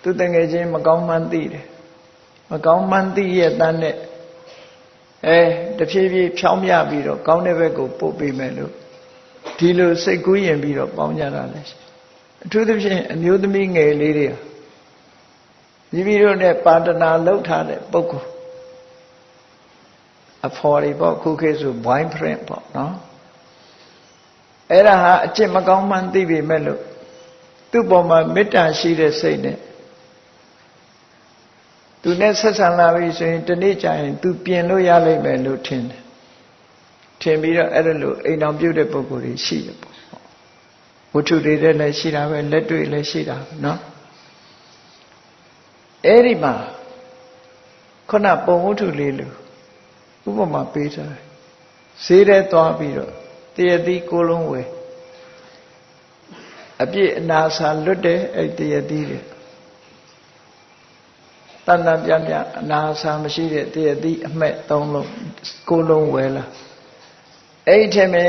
သူတငယ်ချင်းမကောင်းမှန်းသိတယ်မကောင်းမှန်းသိရဲ့တန်းနဲ့တဖြည်းဖြည်းဖြောင်းပြပြီးတော့ကောင်းတဲ့ဘက်ကိုပို့ပေးမယ်လို့ဒီလိုစိတ်ကူးရင်ပြီးတော့ပေါင်းကြတာလည်းရှိအထူးသဖြင့်အမျိုးသမီးငယ်လေးတွေမိမိတို့နဲ့ပါတနာလှုပ်ထားတဲ့ပုဂ္ဂိုလ်အဖော်တွေပေါ့ခုခေတ်ဆို boyfriend ပေါ့နော်အဲ့ဒါဟာအကျင့်မကောင်းမှန်းသိပေမဲ့လို့သူ့ပေါ်မှာမေတ္တာရှိတဲ့စိတ်နဲ့သူနဲ့ဆက်ဆံလာပြီဆိုရင်တနေ့ကျရင်သူပြင်လို့ရလိမ့်မယ်လို့ထင်တယ်ထင်ပြီးတော့အဲ့ဒါလို့အိမ်တော်ပြုတ်တဲ့ပုဂ္ဂိုလ်တွေရှိတယ်ပေါ့ဝတ္ထုတွေလည်းရှိတာပဲလက်တွေ့လည်းရှိတာနော်အဲ့ဒီမှာခုနပုံဝတ္ထုလေးလို့ဥပမာပေးထားတယ်ဈေးထဲသွားပြီးတော့တရတိကိုလုံးဝယ်အပြည့်အနာစာလွတ်တဲ့အဲ့တရတိတွေတဏ္ဍပြပြအနာစာမရှိတဲ့တရတိအမှတ်3လုံးကိုလုံးဝယ်လာအဲ့ဒီထဲမှာ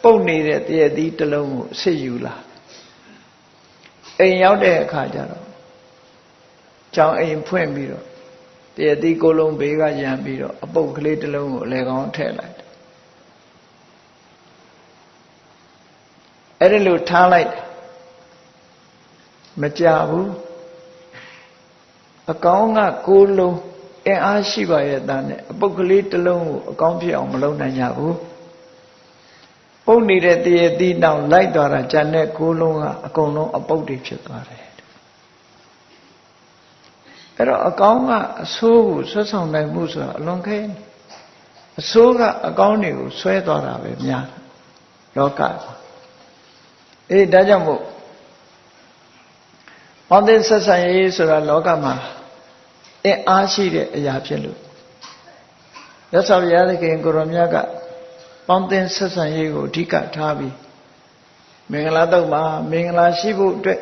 ပုတ်နေတဲ့တရတိတစ်လုံးကိုစစ်ယူလာအိမ်ရောက်တဲ့အခါကျတော့ကျောင်းအိမ်ဖွင့်ပြီးတော့တရတိကိုလုံးဘေးကရံပြီးတော့အပုတ်ကလေးတစ်လုံးကိုအလဲကောင်းထည့်လိုက်တယ်အဲ့ဒါလို့ထားလိုက်မကြဘူးအကောင်းကကိုလုံးအင်အားရှိပါရဲ့သားနဲ့အပုတ်ကလေးတစ်လုံးကိုအကောင်းဖြစ်အောင်မလုပ်နိုင်ကြဘူးပုတ်နေတဲ့တရတိနောက်လိုက်သွားတာဂျန်တဲ့ကိုလုံးကအကုန်လုံးအပုတ်တွေဖြစ်သွားတယ်အဲ့တော့အကောင်းကအဆိုးကိုဆွတ်ဆောင်နိုင်မှုဆိုတာအလွန်ခဲအဆိုးကအကောင်းတွေကိုဆွဲသွားတာပဲများလောကအေးဒါကြောင့်မို့ပေါင်းသင်းဆက်ဆံရေးဆိုတာလောကမှာအင်အားရှိတဲ့အရာဖြစ်လို့ရသော်ဘုရားသခင်ကိုရောမြတ်ကပေါင်းသင်းဆက်ဆံရေးကိုအဓိကထားပြီးမင်္ဂလာတော့မှာမင်္ဂလာရှိဖို့အတွက်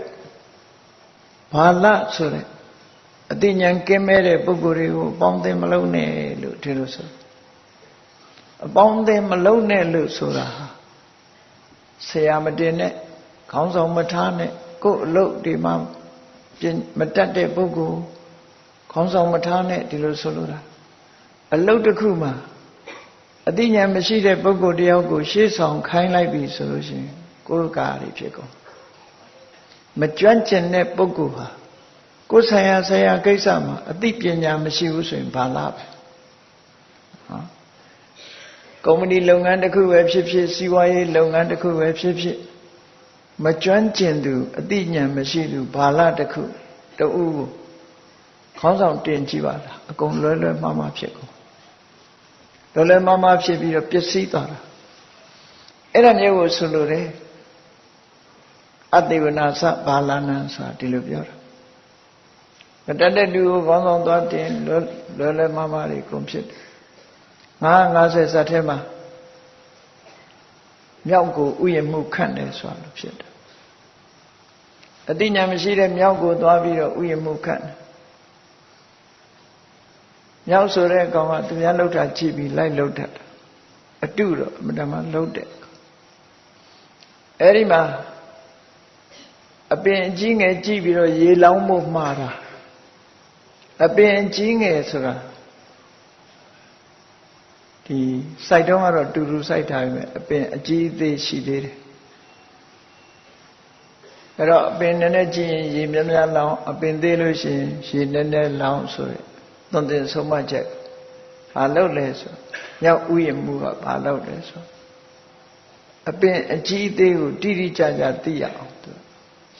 ဘာလဆိုတဲ့အတိညာကင်းမဲ့တဲ့ပုဂ္ဂိုလ်တွေကိုပေါင်းသင်းမလုပ်နဲ့လို့ဒီလိုဆိုအပေါင်းအသင်းမလုံးနဲ့လို့ဆိုတာဆရာမတင်နဲ့ခေါင်းဆောင်မထားနဲ့ကိုယ်အလုပ်ဒီမှာမတတ်တဲ့ပုဂ္ဂိုလ်ခေါင်းဆောင်မထားနဲ့ဒီလိုဆိုလိုတာအလုပ်တစ်ခုမှာအသိဉာဏ်မရှိတဲ့ပုဂ္ဂိုလ်တယောက်ကိုရှေ့ဆောင်ခိုင်းလိုက်ပြီဆိုလို့ရှိရင်ကိုယ်ကာရီဖြစ်ကုန်မကျွမ်းကျင်တဲ့ပုဂ္ဂိုလ်ဟာကိုယ်ဆိုင်ရာကိစ္စမှာအသိပညာမရှိဘူးဆိုရင်ဘာလားပဲကုမ္ပဏီလုပ်ငန်းတစ်ခုပဲဖြစ်ဖြစ်စီးပွားရေးလုပ်ငန်းတစ်ခုပဲဖြစ်ဖြစ်မကျွမ်းကျင်သူအသိဉာဏ်မရှိသူဘာလတစ်ခုတဦးကိုခေါင်းဆောင်တင်ကြည့်ပါလားအကုန်လွဲလွဲမှားမှားဖြစ်ကုန်လွဲလွဲမှားမှားဖြစ်ပြီးတော့ပျက်စီးသွားတာအဲ့ဒါမျိုးကိုဆိုလိုတယ်အတေဝနာသဘာလနံဆိုတာဒီလိုပြောတာမတတ်တဲ့သူကိုခေါင်းဆောင်သွားတင်လွယ်လွယ်မှားမှားတွေကုန်ဖြစ်တယ်950ဇတ်ထဲမှာမြောက်ကိုဥယျာဉ်မှုခန့်တယ်ဆိုတာလို့ဖြစ်တယ်အတိညာမရှိတဲ့မြောက်ကိုသွားပြီးတော့ဥယျာဉ်မှုခန့်တယ်မြောက်ဆိုတဲ့အကောင်ကသူများလှုပ်တာကြည့်ပြီးလိုက်လှုပ်တတ်တာအတုတော့အမှန်တမ်းလှုပ်တယ်အဲ့ဒီမှာအပင်အကြီးငယ်ကြည့်ပြီးတော့ရေလောင်းဖို့မှားတာအပင်အကြီးငယ်ဆိုတာဒီ ဒီစိုက်တော့ကတော့တူတူစိုက်ထားပြီမဲ့အပင်အကြီးအသေးရှိသေးတယ်အဲ့တော့အပင်နည်းနည်းကြည့်ရင်ရေများများလောင်းအပင်သေးလို့ရှိရင်ရေနည်းနည်းလောင်းဆိုရယ်သွန်သင်ဆုံးမချက်ဘာလုပ်လဲဆိုမြောက်ဥယျာဉ်မှုကဘာလုပ်လဲဆိုအပင်အကြီးအသေးကိုတိတိကျကျသိရအောင်သူ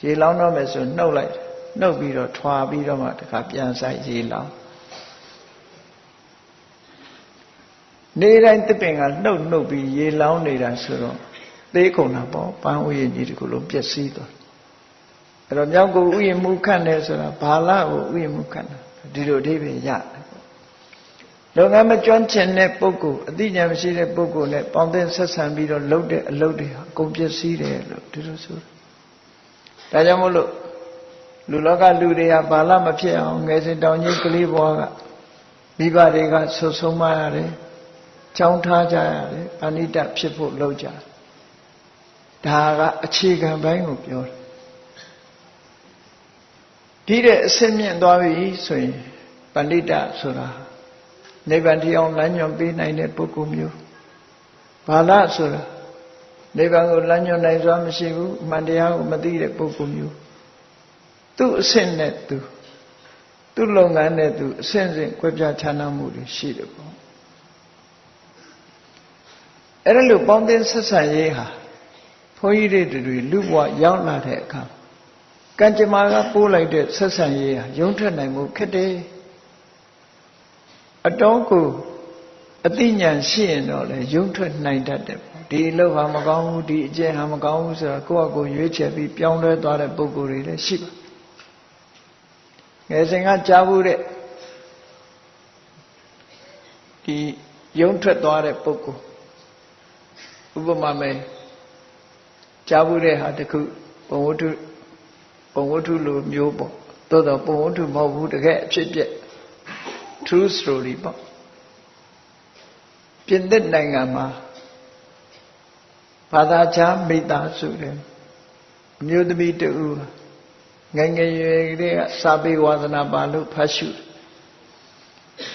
ရေလောင်းတော့မယ်ဆိုနှုတ်လိုက်နှုတ်ပြီးတော့ထွာပြီးတော့မှတခါပြန်ဆိုင်ရေလောင်းနေတိုင်းတစ်ပင်ကနှုတ်ပြီးရေလောင်းနေတာဆိုတော့သေးကုန်တာပေါ့ပန်းဥယျာဉ်ကြီးတခုလုံးပျက်စီးသွားအဲ့တော့မြောက်ကိုဥယျာဉ်မှုခန့်တယ်ဆိုတာဘာလကိုဥယျာဉ်မှုခန့်တာဒီလိုအဓိပ္ပာယ်ရတယ်လုပ်ငန်းမကျွမ်းကျင်တဲ့ပုဂ္ဂိုလ်အသိဉာဏ်မရှိတဲ့ပုဂ္ဂိုလ်နဲ့ပေါင်းသင်းဆက်ဆံပြီးတော့လုပ်တဲ့အလုပ်တွေဟာအကုန်ပျက်စီးတယ်လို့ဒီလိုဆိုတာဒါကြောင့်မို့လို့လူလောကလူတွေကဘာလမဖြစ်အောင်ငယ်စဉ်တောင်ကြီးကလေးဘွားကမိဘတွေကဆွဆုံးမရတယ်ကြောင်းထားကြရတယ်အနိတ္တဖြစ်ဖို့လုပ်ကြဒါကအခြေခံပိုင်းကိုပြောတယ်ဒီတဲ့အစင်းမြင့်သွားပြီဆိုရင်ပဏိတဆိုတာနိဗ္ဗာန်တရားလမ်းညွှန်ပေးနိုင်တဲ့ပုဂ္ဂိုလ်မျိုးဘာလဆိုတာနိဗ္ဗာန်ကိုလမ်းညွှန်နိုင်စွာမရှိဘူးအမှန်တရားကိုမသိတဲ့ပုဂ္ဂိုလ်မျိုးသူ့အဆင့်နဲ့သူ့လုပ်ငန်းနဲ့သူအဆင့်ဆင့်ကွဲပြားခြားနားမှုတွေရှိတယ်ပေါ့အဲ့ဒါလို့ပေါင်းသင်းဆက်ဆံရေးဟာဘုန်းကြီးတွေလူဘဝရောက်လာတဲ့အခါကံကြမ္မာကပိုးလိုက်တဲ့ဆက်ဆံရေးဟာရုံးထွက်နိုင်မှုခက်တယ်အတော်ကိုအသိဉာဏ်ရှိရင်တော့လေရုံးထွက်နိုင်တတ်တယ်ဒီအလုပ်ဟာမကောင်းဘူးဒီအကျင့်ဟာမကောင်းဘူးဆိုတော့ကိုယ့်အကိုရွေးချယ်ပြီးပြောင်းလဲသွားတဲ့ပုဂ္ဂိုလ်တွေလည်းရှိပါငယ်စဉ်ကကြားဘူးတဲ့ဒီရုံးထွက်သွားတဲ့ပုဂ္ဂိုလ်ဥပမာမယ်ကြားဘူးတဲ့ဟာတခုဘုံဝတ္ထုလိုမျိုးပေါ့သို့တော့ဘုံဝတ္ထုမဟုတ်ဘူးတကယ်အဖြစ်ပြက် true story ပေါ့ပြင်သစ်နိုင်ငံမှာဘာသာခြားမိသားစုတယ်အမျိုးသမီးတူငယ်ငယ်ရွယ်ကလေးကစာပေဝါသနာပါလို့ဖတ်ရှု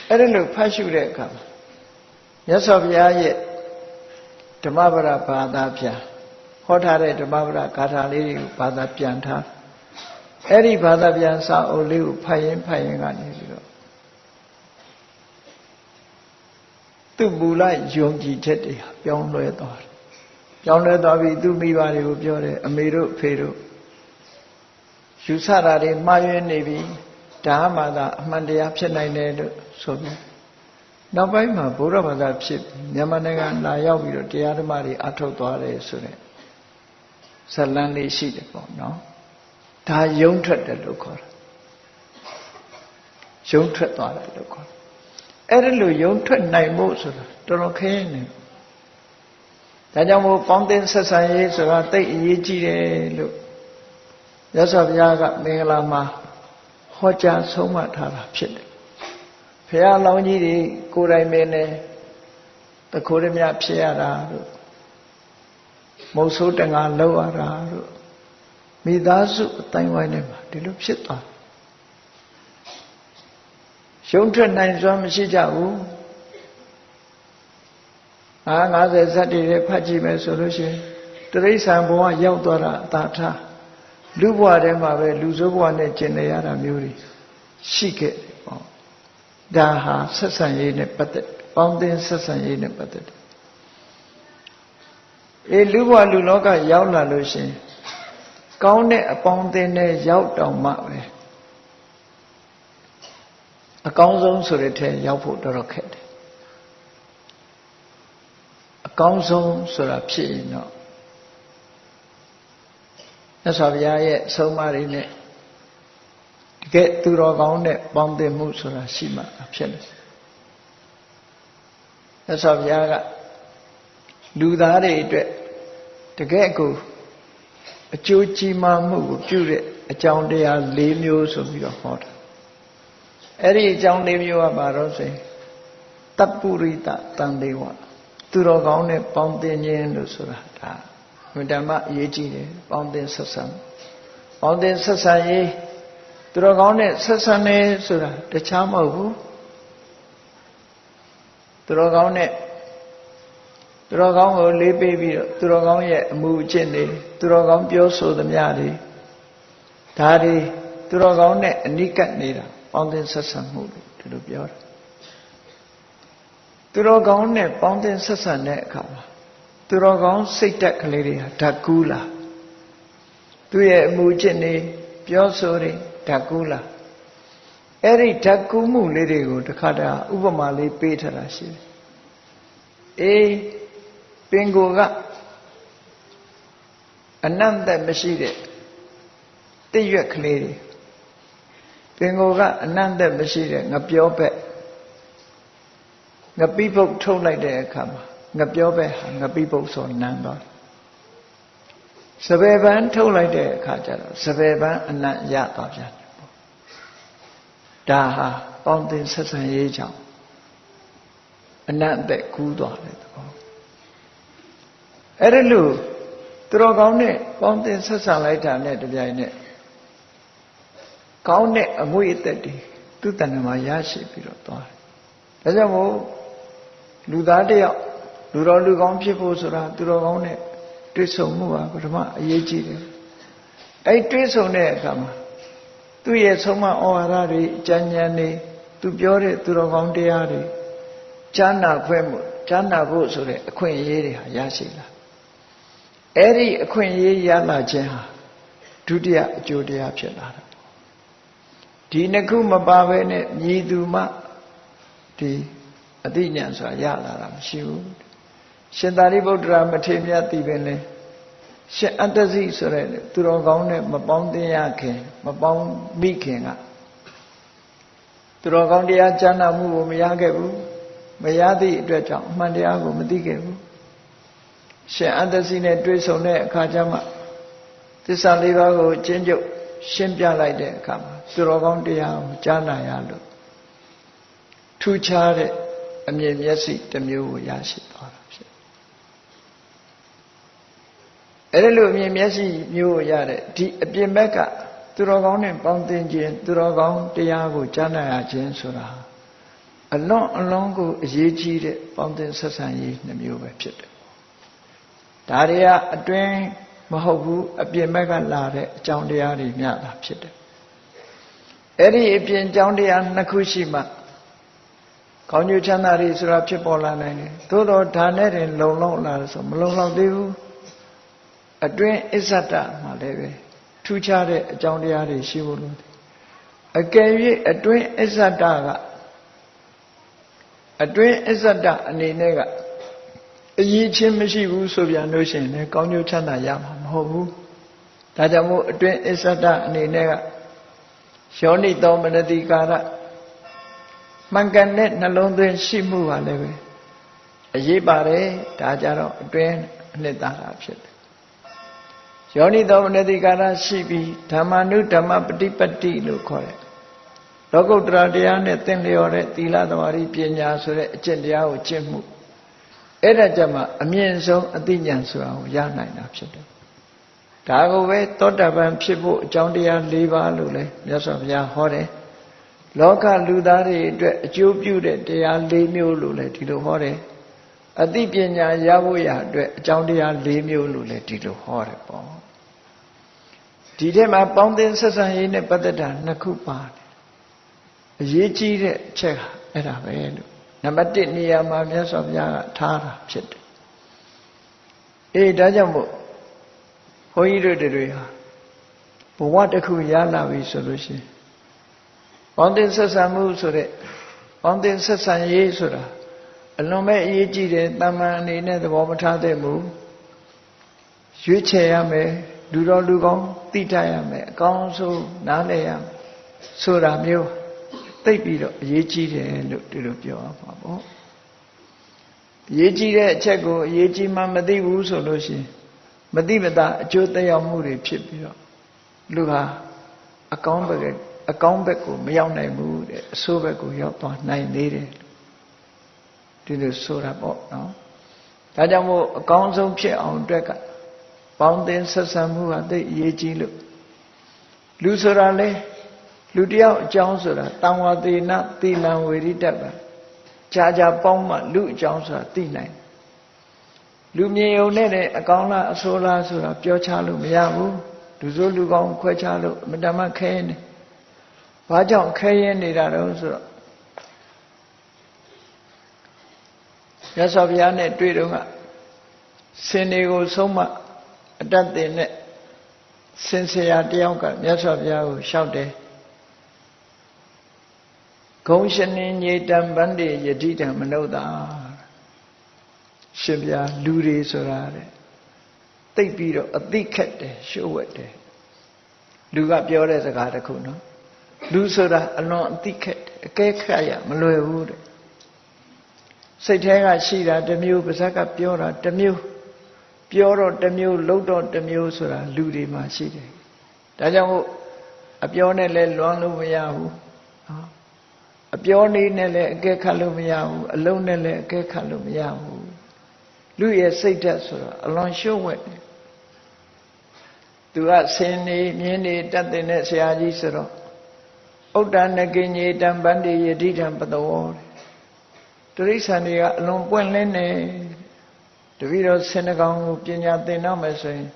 အဲ့ဒါလို့ဖတ်ရှုတဲ့အခါမှာမြတ်စွာဘုရားရဲ့ဓမ္မပဒဘာသာပြန်ဟောထားတဲ့ဓမ္မပဒဂါထာလေးတွေကိုဘာသာပြန်ထားအဲ့ဒီဘာသာပြန်စာအုပ်လေးကိုဖတ်ရင်ကနေပြီးတော့သူ့မူလယုံကြည်ချက်တွေပြောင်းလဲသွားတယ်ပြောင်းလဲသွားပြီးသူ့မိဘတွေကိုပြောတယ်အမေတို့အဖေတို့ယူဆတာတွေမှားယွင်းနေပြီဒါမှသာအမှန်တရားဖြစ်နိုင်တယ်လို့ဆိုပြီးနောက်ပိုင်းမှာဗုဒ္ဓဘာသာဖြစ်မြန်မာနိုင်ငံလာရောက်ပြီးတော့တရားဓမ္မတွေအထုတ်သွားတယ်ဆိုတဲ့ဇလန်းလေးရှိတယ်ပေါ့နော်ဒါယုံထွက်တယ်လို့ခေါ်တာယုံထွက်သွားတယ်လို့ခေါ်တယ်အဲ့ဒါလို့ယုံထွက်နိုင်ဖို့ဆိုတာတော်တော်ခဲနေဒါကြောင့်မို့ပေါင်းသင်းဆက်ဆံရေးဆိုတာတိတ်အရေးကြီးတယ်လို့ရသော်ဘုရားကမင်္ဂလာမှာဟောကြားဆုံးမထားတာဖြစ်တယ်ဘုရားလောင်းကြီးတွေကိုယ်တိုင်မင်းနဲ့တခိုးရမြဖြစ်ရတာတို့မုတ်ဆိုးတငါလောက်ရတာတို့မိသားစုအတိုင်းဝိုင်းထဲမှာဒီလိုဖြစ်သွားရုံးထွက်နိုင်စွမ်းမရှိကြဘူး50ဇတ်တွေဖတ်ကြည့်မယ်ဆိုလို့ရှိရင်တိရစ္ဆာန်ဘဝရောက်သွားတာအသာထားလူဘဝထဲမှာပဲလူဆိုးဘဝနဲ့ကျင်နေရတာမျိုးတွေရှိခဲ့တယ်ပေါ့ဒါဟာဆက်ဆံရေးနဲ့ပတ်သက်ပေါင်းသင်းဆက်ဆံရေးနဲ့ပတ်သက်တယ်လူဘဝလူလောကရောက်လာလို့ရှိရင်ကောင်းတဲ့အပေါင်းအသင်းနဲ့ရောက်တောင်မှပဲအကောင်းဆုံးဆိုတဲ့ထဲရောက်ဖို့တော်တော်ခက်တယ်အကောင်းဆုံးဆိုတာဖြစ်ရင်တော့မြတ်စွာဘုရားရဲ့အဆုံးအမတွေနဲ့တကယ်သူတော်ကောင်းတဲ့ပေါင်းသင်းမှုဆိုတာရှိမှဖြစ်တယ်မြတ်စွာဘုရားကလူသားတွေအတွက်တကယ်ကိုအကျိုးကြီးမားမှုကိုပြုတဲ့အကြောင်းတရား၄မျိုးဆိုပြီးတော့ဟောတာအဲ့ဒီအကြောင်း၄မျိုးကဘာလို့ဆိုရင်တပ္ပုရိတတန်သေးဝသူတော်ကောင်းနဲ့ပေါင်းသင်းခြင်းလို့ဆိုတာဒါမြတ်ဓမ္မအရေးကြီးတယ်ပေါင်းသင်းဆက်ဆံပေါင်းသင်းဆက်ဆံရေးသူတော်ကောင်းနဲ့ဆက်ဆံနေဆိုတာတခြားမဟုတ်ဘူးသူတော်ကောင်းနဲ့ သူတော်ကောင်းကိုလေးပေးပြီးတော့သူတော်ကောင်းရဲ့အမှုအကျင့်တွေသူတော်ကောင်းပြောဆိုသမျှတွေဒါတွေသူတော်ကောင်းနဲ့အနိကပ်နေတာပေါင်းသင်းဆက်ဆံမှုလို့ဒီလိုပြောတာသူတော်ကောင်းနဲ့ပေါင်းသင်းဆက်ဆံတဲ့အခါမှာသူတော်ကောင်းစိတ်ဓာတ်ကလေးတွေဟာဓာတ်ကူးလာသူရဲ့အမှုအကျင့်တွေပြောဆိုတွေဓာတ်ကူးလာအဲ့ဒီဓာတ်ကူးမှုလေးတွေကိုတစ်ခါတည်းဥပမာလေးပေးထားတာရှိတယ်အေးပင်ကိုကအနန္တမရှိတဲ့တိရွက်ကလေးတွေပင်ကိုကအနန္တမရှိတဲ့ငပြောဘက်ငပိပုတ်ထုတ်လိုက်တဲ့အခါမှာငပြောဘက်ဟာငပိပုတ်ဆိုနန်းသွားစပယ်ပန်းထုတ်လိုက်တဲ့အခါကျတော့စပယ်ပန်းအနတ်ရသွားပြန်တယ်ပေါ့ဒါဟာပေါင်းသင်ဆက်ဆံရေးကြောင့်အနတ်အသက်ကူးသွားတယ်ပေါ့အဲ့ဒါလို့သူတော်ကောင်းနဲ့ပေါင်းသင်ဆက်ဆံလိုက်တာနဲ့တပြိုင်နက်ကောင်းတဲ့အငွေ့အသက်တွေသူ့တဏ္ဍာမှာရရှိပြီးတော့သွားတယ်ဒါကြောင့်မို့လူသားတယောက်လူတော်လူကောင်းဖြစ်ဖို့ဆိုတာသူတော်ကောင်းနဲ့တွေ့ဆုံမှုဟာပထမအရေးကြီးတယ်အဲ့တွေ့ဆုံတဲ့အခါမှာသူ့ရဲ့ဆုံးမဩဝါဒတွေအကြံဉာဏ်တွေသူပြောတဲ့သူတော်ကောင်းတရားတွေကြားနာခွင့်မှုကြားနာဖို့ဆိုတဲ့အခွင့်အရေးတွေဟာရရှိလာအဲ့ဒီအခွင့်အရေးရလာခြင်းဟာဒုတိယအကျိုးတရားဖြစ်လာတာဒီနှစ်ခုမပါဘဲနဲ့မြည်သူမှဒီအသိဉာဏ်ဆိုတာရလာတာမရှိဘူးရှင်သာရိပုတ္တရာမထေရမြတ်သိပင်လေရှင်အတ္တဇိဆိုတဲ့သူတော်ကောင်းနဲ့မပေါင်းသင်းရခင်မပေါင်းမိခင်ကသူတော်ကောင်းတရားကြားနာမှုကိုမရခဲ့ဘူးမရသည့်အတွက်ကြောင့်အမှန်တရားကိုမသိခဲ့ဘူးရှင်အတ္တဇိနဲ့တွေ့ဆုံတဲ့အခါကျမှသစ္စာလေးပါးကိုကျင့်ကြုတ်ရှင်းပြလိုက်တဲ့အခါမှာသူတော်ကောင်းတရားကိုကြားနာရလို့ထူးခြားတဲ့အမြင်မျက်စိတစ်မျိုးကိုရရှိသွားတာဖြစ်အဲ့ဒါလိုအမြင်မျက်စိမျိုးကိုရတဲ့ဒီအပြင်ဘက်ကသူတော်ကောင်းနဲ့ပေါင်းသင်းခြင်းသူတော်ကောင်းတရားကိုကြားနာရခြင်းဆိုတာအလွန်ကိုအရေးကြီးတဲ့ပေါင်းသင်းဆက်ဆံရေးနှမျိုးပဲဖြစ်တယ်ဒါတွေကအတွင်းမဟုတ်ဘူးအပြင်ဘက်ကလာတဲ့အကြောင်းတရားတွေများတာဖြစ်တယ်အဲ့ဒီအပြင်အကြောင်းတရားနှစ်ခုရှိမှကောင်းကျိုးချမ်းသာတွေဆိုတာဖြစ်ပေါ်လာနိုင်တယ်သို့တော့ဒါနဲ့တင်လုံလောက်လာဆိုမလုံလောက်သေးဘူးအတွင်းအစ္ဆဒမှာလည်းပဲထူးခြားတဲ့အကြောင်းတရားတွေရှိဖို့လို့အကယ်၍အတွင်းအစ္ဆဒအနေနဲ့ကအရေးချင်းမရှိဘူးဆိုပြန်လို့ရှိရင်လည်းကောင်းကျိုးချမ်းသာရမှာမဟုတ်ဘူးဒါကြောင့်မို့အတွင်းအစ္ဆဒအနေနဲ့ကယောနိသောမနတိကာရမှန်ကန်တဲ့နှလုံးသွင်းရှိမှုပါလည်းပဲအရေးပါတယ်ဒါကြတော့အတွင်းအနှစ်သာရဖြစ်တယ်ယောနိသောမနတိကာရရှိပြီးဓမ္မနုဓမ္မပฏิပတ္တိလို့ခေါ်တယ်လောကုတ္တရာတရားနဲ့သင်လျော်တဲ့သီလသမာဓိပညာဆိုတဲ့အကျင့်တရားကိုကျင့်မှုအဲ့ဒါကြမှာအမြင့်ဆုံးအသိဉာဏ်ဆိုတာကိုရနိုင်တာဖြစ်တယ်ဒါကိုပဲသောတာပန်ဖြစ်ဖို့အကြောင်းတရား၄ပါးလို့လဲမြတ်စွာဘုရားဟောတယ်လောကလူသားတွေအတွက်အကျိုးပြုတဲ့တရား၄မျိုးလို့လဲဒီလိုဟောတယ်အသိပညာရဖို့ရအတွက်အကြောင်းတရား၄မျိုးလို့လဲဒီလိုဟောတယ်ပေါ့ဒီထဲမှာပေါင်းသင်းဆက်ဆံရေးနဲ့ပတ်သက်တာနှစ်ခုပါတယ်အရေးကြီးတဲ့အချက်ဟာအဲ့ဒါပဲလို့နံပါတ်1နေရာမှာမြတ်စွာဘုရားကထားတာဖြစ်တယ်အေးဒါကြောင့်မို့ဘုန်းကြီးတို့တွေဟာဘဝတစ်ခုရလာပြီဆိုလို့ရှိရင်ပေါင်းသင်းဆက်ဆံမှုဆိုတဲ့ပေါင်းသင်းဆက်ဆံရေးဆိုတာအလွန်ပဲအရေးကြီးတယ်တမန်အနေနဲ့သဘောမထားသင့်ဘူးရွေးချယ်ရမယ်လူတော်လူကောင်းသိတတ်ရမယ်အကောင်းဆုံးနားလည်ရမယ်ဆိုတာမျိုးသိပြီးတော့အရေးကြီးတယ်လို့ဒီလိုပြောရမှာပေါ့အရေးကြီးတဲ့အချက်ကိုအရေးကြီးမှမသိဘူးဆိုလို့ရှိရင်မသိမသာအကျိုးသက်ရောက်မှုတွေဖြစ်ပြီးတော့လူဟာအကောင်းဘက်ကိုမရောက်နိုင်ဘူးတဲ့အဆိုးဘက်ကိုရောက်သွားနိုင်သေးတယ်ဒီလိုဆိုတာပေါ့နော်ဒါကြောင့်မို့အကောင်းဆုံးဖြစ်အောင်အတွက်ကပေါင်းသင်းဆက်ဆံမှုဟာသိအရေးကြီးလို့လူဆိုတာလေလူတယောက်အကြောင်းဆိုတာတံဝသေနသီလံဝေရိတ္တပါကြာပေါင်းမှလူအကြောင်းဆိုတာသိနိုင် လူမြင်ုံနဲ့အကောင်းလားအဆိုးလားဆိုတာပြောချလို့မရဘူးလူဆိုးလူကောင်းခွဲခြားလို့အမတမခဲရင်ဘာကြောင့်ခဲရင်နေတာတော့ဆိုတော့မြတ်စွာဘုရားနဲ့တွေ့တော့ကစင်တွေကိုဆုံးမအတတ်တင်နဲ့စင်ဆရာတယောက်ကမြတ်စွာဘုရားကိုလျှောက်တယ်ဂုံရှင်နေညေတံဗန္တိယတိတံမနုဿာရှင်ဘုရားလူတွေဆိုတာတဲ့သိပ်ပြီးတော့အသိခက်တယ်ရှုပ်ဝက်တယ်လူကပြောတဲ့စကားတစ်ခုနော်လူဆိုတာအလွန်အသိခက်တယ်အကဲခတ်ရမလွယ်ဘူးတဲ့စိတ်ထဲကရှိတာတစ်မျိုးပါးစပ်ကပြောတာတစ်မျိုးပြောတော့တစ်မျိုးလုပ်တော့တစ်မျိုးဆိုတာလူတွေမှာရှိတယ်ဒါကြောင့်မို့အပြောနဲ့လည်းလွမ်းလို့မရဘူးအပြောနည်းနဲ့လည်းအကဲခတ်လို့မရဘူးအလုံးနဲ့လည်းအကဲခတ်လို့မရဘူးလူရဲ့စိတ်ဓာတ်ဆိုတော့အလွန်ရှုပ်ဝက်တယ်သူကဆင်းနေမြင်းနေတတ်တဲ့ဆရာကြီးဆိုတော့ဥဒ္ဒနကိညေတံဗန္တိယတိတံပတဝောတိရစ္ဆာန်တွေကအလွန်ပွင့်လင်းနေတပည့်တော်ဆင်းနှကောင်ကိုပညာသင်တော့မယ်ဆိုရင်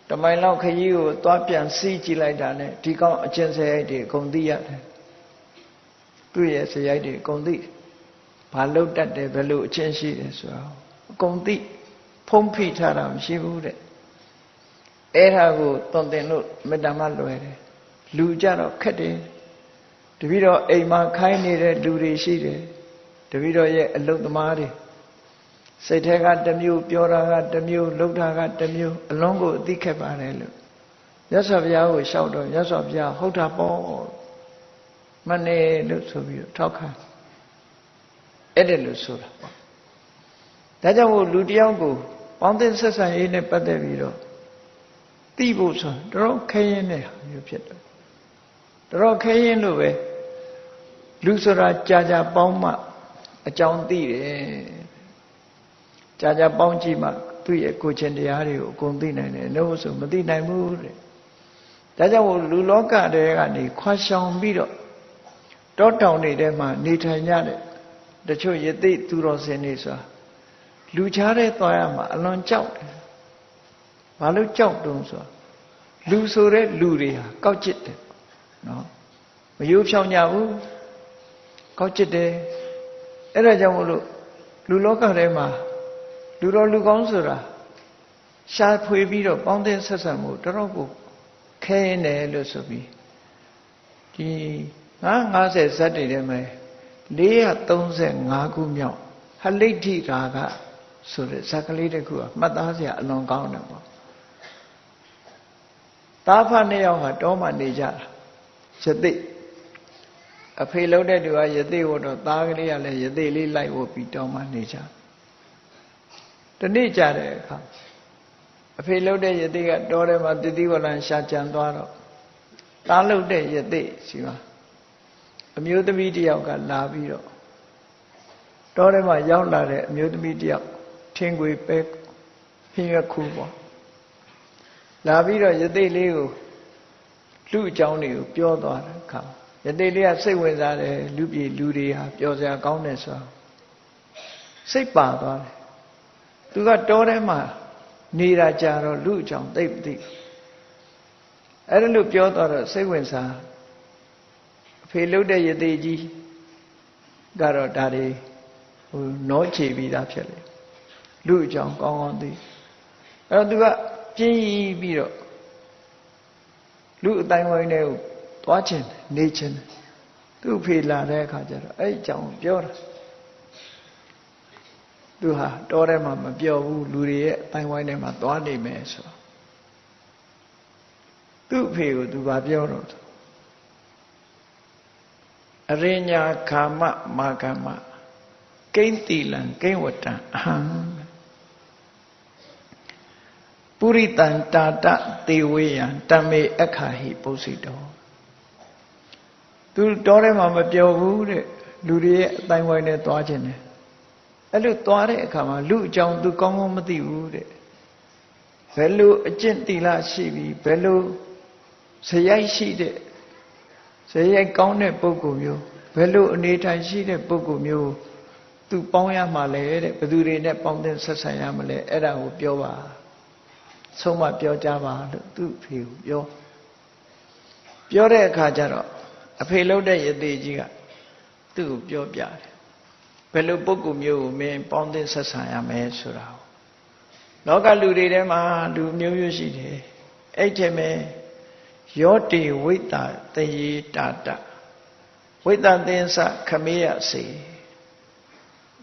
တမိုင်လောက်ခရီးကိုသွားပြန်စီးကြည့်လိုက်တာနဲ့ဒီကောင်အကျင့်စရိုက်တွေအကုန်သိရတယ်သူ့ရဲ့စရိုက်တွေအကုန်သိဘာလို့တတ်တယ်ဘယ်လိုအကျင့်ရှိတယ်ဆိုတော့အကုန်သိဖုံးဖိထားတာမရှိဘူးတဲ့အဲ့ဒါကိုသွန်သင်လို့မေတ္တာမှလွယ်တယ်လူကြတော့ခက်တယ်တပည့်တော်အိမ်မှာခိုင်းနေတဲ့လူတွေရှိတယ်တပည့်တော်ရဲ့အလုသမားတွေစိတ်ထဲကတစ်မျိုးပြောတာကတစ်မျိုးလုပ်တာကတစ်မျိုးအလုံးကိုအသိခက်ပါတယ်လို့မြတ်စွာဘုရားကိုလျှောက်တော့မြတ်စွာဘုရားဟုတ်တာပေါ့မနဲ့လို့ဆိုပြီးထောက်ခံအဲ့ဒါလို့ဆိုတာပေါ့ဒါကြောင့်မို့လူတယောက်ကိုပေါင်းသင်းဆက်ဆံရေးနဲ့ပတ်သက်ပြီးတော့သိဖို့ဆိုတော့ခဲရင်တဲ့မျိုးဖြစ်တယ်တော်ခဲရင်လို့ပဲလူဆိုတာကြာကြာပေါင်းမှအကြောင်းသိတယ်ကြာကြာပေါင်းကြည့်မှသူ့ရဲ့ကိုယ်ချင်းတရားတွေကိုအကုန်သိနိုင်တယ်လို့ဆိုမသိနိုင်ဘူးတဲ့ဒါကြောင့်မို့လူလောကတွေကနေခွာရှောင်ပြီးတော့တောတောင်တွေထဲမှာနေထိုင်ကြတဲ့တချို့ယသိသူတော်စင်တွေဆိုတာလူချားတဲ့သွားရမှာအလွန်ကြောက်တယ်ဘာလို့ကြောက်တုံးဆိုလူဆိုတဲ့လူတွေဟာကောက်ကျစ်တယ်နော်မယိုးဖြောင်းကြဘူးကောက်ကျစ်တယ်အဲ့ဒါကြောင့်မို့လို့လူလောကထဲမှာလူတော်လူကောင်းဆိုတာရှားဖွေပြီးတော့ပေါင်းတဲ့ဆက်ဆံမှုတော်တော်ကိုခဲနေလို့ဆိုပြီးဒီ50ဇတ်တွေထဲမှာ435ခုမြောက်ဟလိဋ္ဌိရာဂဆိုတဲ့ဇာတ်ကလေးတစ်ခုကမှတ်သားစရာအလွန်ကောင်းတယ်ပေါ့သားဖနှစ်ယောက်ဟာတောမှနေကြတာယသိအဖေလုံးတဲ့သူကယသိဝတ်တော့သားကလေးကလည်းယသိလေးလိုက်ဝတ်ပြီးတောမှနေကြတနေ့ကြတဲ့အခါအဖေလုံးတဲ့ယသိကတောထဲမှာတတိဝလံရှာကြံသွားတော့သားလုံးတဲ့ယသိရှိပါအမျိုးသမီးတယောက်ကလာပြီးတော့တောထဲမှာရောက်လာတဲ့အမျိုးသမီးတယောက်ထင်းခွေပဲဟင်းရွက်ခူးပေါ့လာပြီးတော့ယသိလေးကိုလူအကြောင်းတွေကိုပြောသွားတဲ့အခါယသိလေးကစိတ်ဝင်စားတယ်လူပြည်လူတွေဟာပြောစရာကောင်းတယ်ဆိုတော့စိတ်ပါသွားတယ်သူကတောထဲမှာနေတာကြတော့လူအကြောင်းသိပ်မသိအဲ့ဒါလို့ပြောသွားတော့စိတ်ဝင်စားအဖေလှုပ်တဲ့ယသိကြီးကတော့ဒါတွေနောချေပြီးသားဖြစ်လေလူအကြောင်းကောင်းကောင်းသိအဲ့တော့သူကပြင်းပြီးတော့လူအတိုင်းဝိုင်းတွေကိုသွားခြင်းနေခြင်းသူ့ဖေလာတဲ့အခါကျတော့အဲ့အကြောင်းပြောတာသူဟာတောထဲမှာမပြောဘူးလူတွေရဲ့အတိုင်းဝိုင်းထဲမှာသွားနေမယ်ဆိုသူ့ဖေကိုသူကပြောတော့အရိညာခာမမာကမကိဉ္တိလံကိဉ္ဝတံအဟံပုရိတံတာတသေဝေယံတမေအခါဟိပုစိတောသူတောထဲမှာမပြောဘူးတဲ့လူတွေရဲ့အတိုင်းဝိုင်းနဲ့သွားခြင်းတယ်အဲ့လိုသွားတဲ့အခါမှာလူအကြောင်းသူကောင်းကောင်းမသိဘူးတဲ့ဘယ်လိုအကျင့်သီလရှိပြီးဘယ်လိုဇယိုက်ရှိတဲ့ဇယိုက်ကောင်းတဲ့ပုဂ္ဂိုလ်မျိုးဘယ်လိုအနေထိုင်ရှိတဲ့ပုဂ္ဂိုလ်မျိုး သူပေါင်းရမှာလေတဲ့ဘယ်သူတွေနဲ့ပေါင်းသင်ဆက်ဆံရမလဲအဲ့ဒါကိုပြောပါဆုံးမပြောကြပါလို့သူ့ဖေကိုပြောတဲ့အခါကျတော့အဖေလှုပ်တဲ့ယတိကြီးကသူ့ကိုပြောပြတယ်ဘယ်လိုပုဂ္ဂိုလ်မျိုးကိုမင်းပေါင်းသင်ဆက်ဆံရမယ်ဆိုတာလောကလူတွေထဲမှာလူမျိုးမျိုးရှိတယ်အဲ့ထဲမှာယောတိဝိတ္တတယေတာတဝိတ္တသင်္စခမေယစေ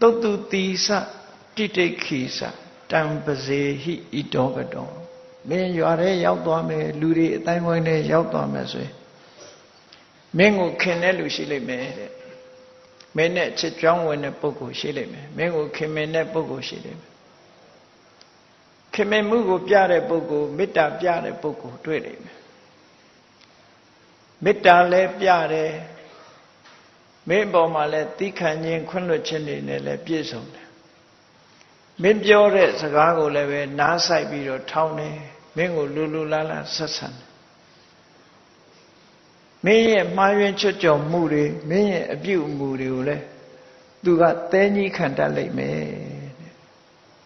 တုတ်တုတိစတိတိခိစတံပဇေဟိဣတောကတောမင်းရွာထဲရောက်သွားမယ်လူတွေအတိုင်းဝိုင်းထဲရောက်သွားမယ်ဆိုရင်မင်းကိုခင်တဲ့လူရှိလိမ့်မယ်တဲ့မင်းနဲ့ချစ်ကြောင်းဝင်တဲ့ပုဂ္ဂိုလ်ရှိလိမ့်မယ်မင်းကိုခင်မင်တဲ့ပုဂ္ဂိုလ်ရှိလိမ့်မယ်ခင်မင်မှုကိုပြတဲ့ပုဂ္ဂိုလ်မေတ္တာပြတဲ့ပုဂ္ဂိုလ်တွေ့လိမ့်မယ်မေတ္တာလည်းပြတယ်မင်းပေါ်မှာလည်းသီးခံခြင်းခွင့်လွှတ်ခြင်းတွေနဲ့လည်းပြည့်စုံတယ်မင်းပြောတဲ့စကားကိုလည်းပဲနားဆိုင်ပြီးတော့ထောင်းတယ်မင်းကိုလူလူလားလားဆက်ဆံတယ်မင်းရဲ့မှားယွင်းချွတ်ကြော်မှုတွေမင်းရဲ့အပြုအမူတွေကိုလည်းသူကသဲကြီးခံတတ်လိမ့်မယ်တဲ့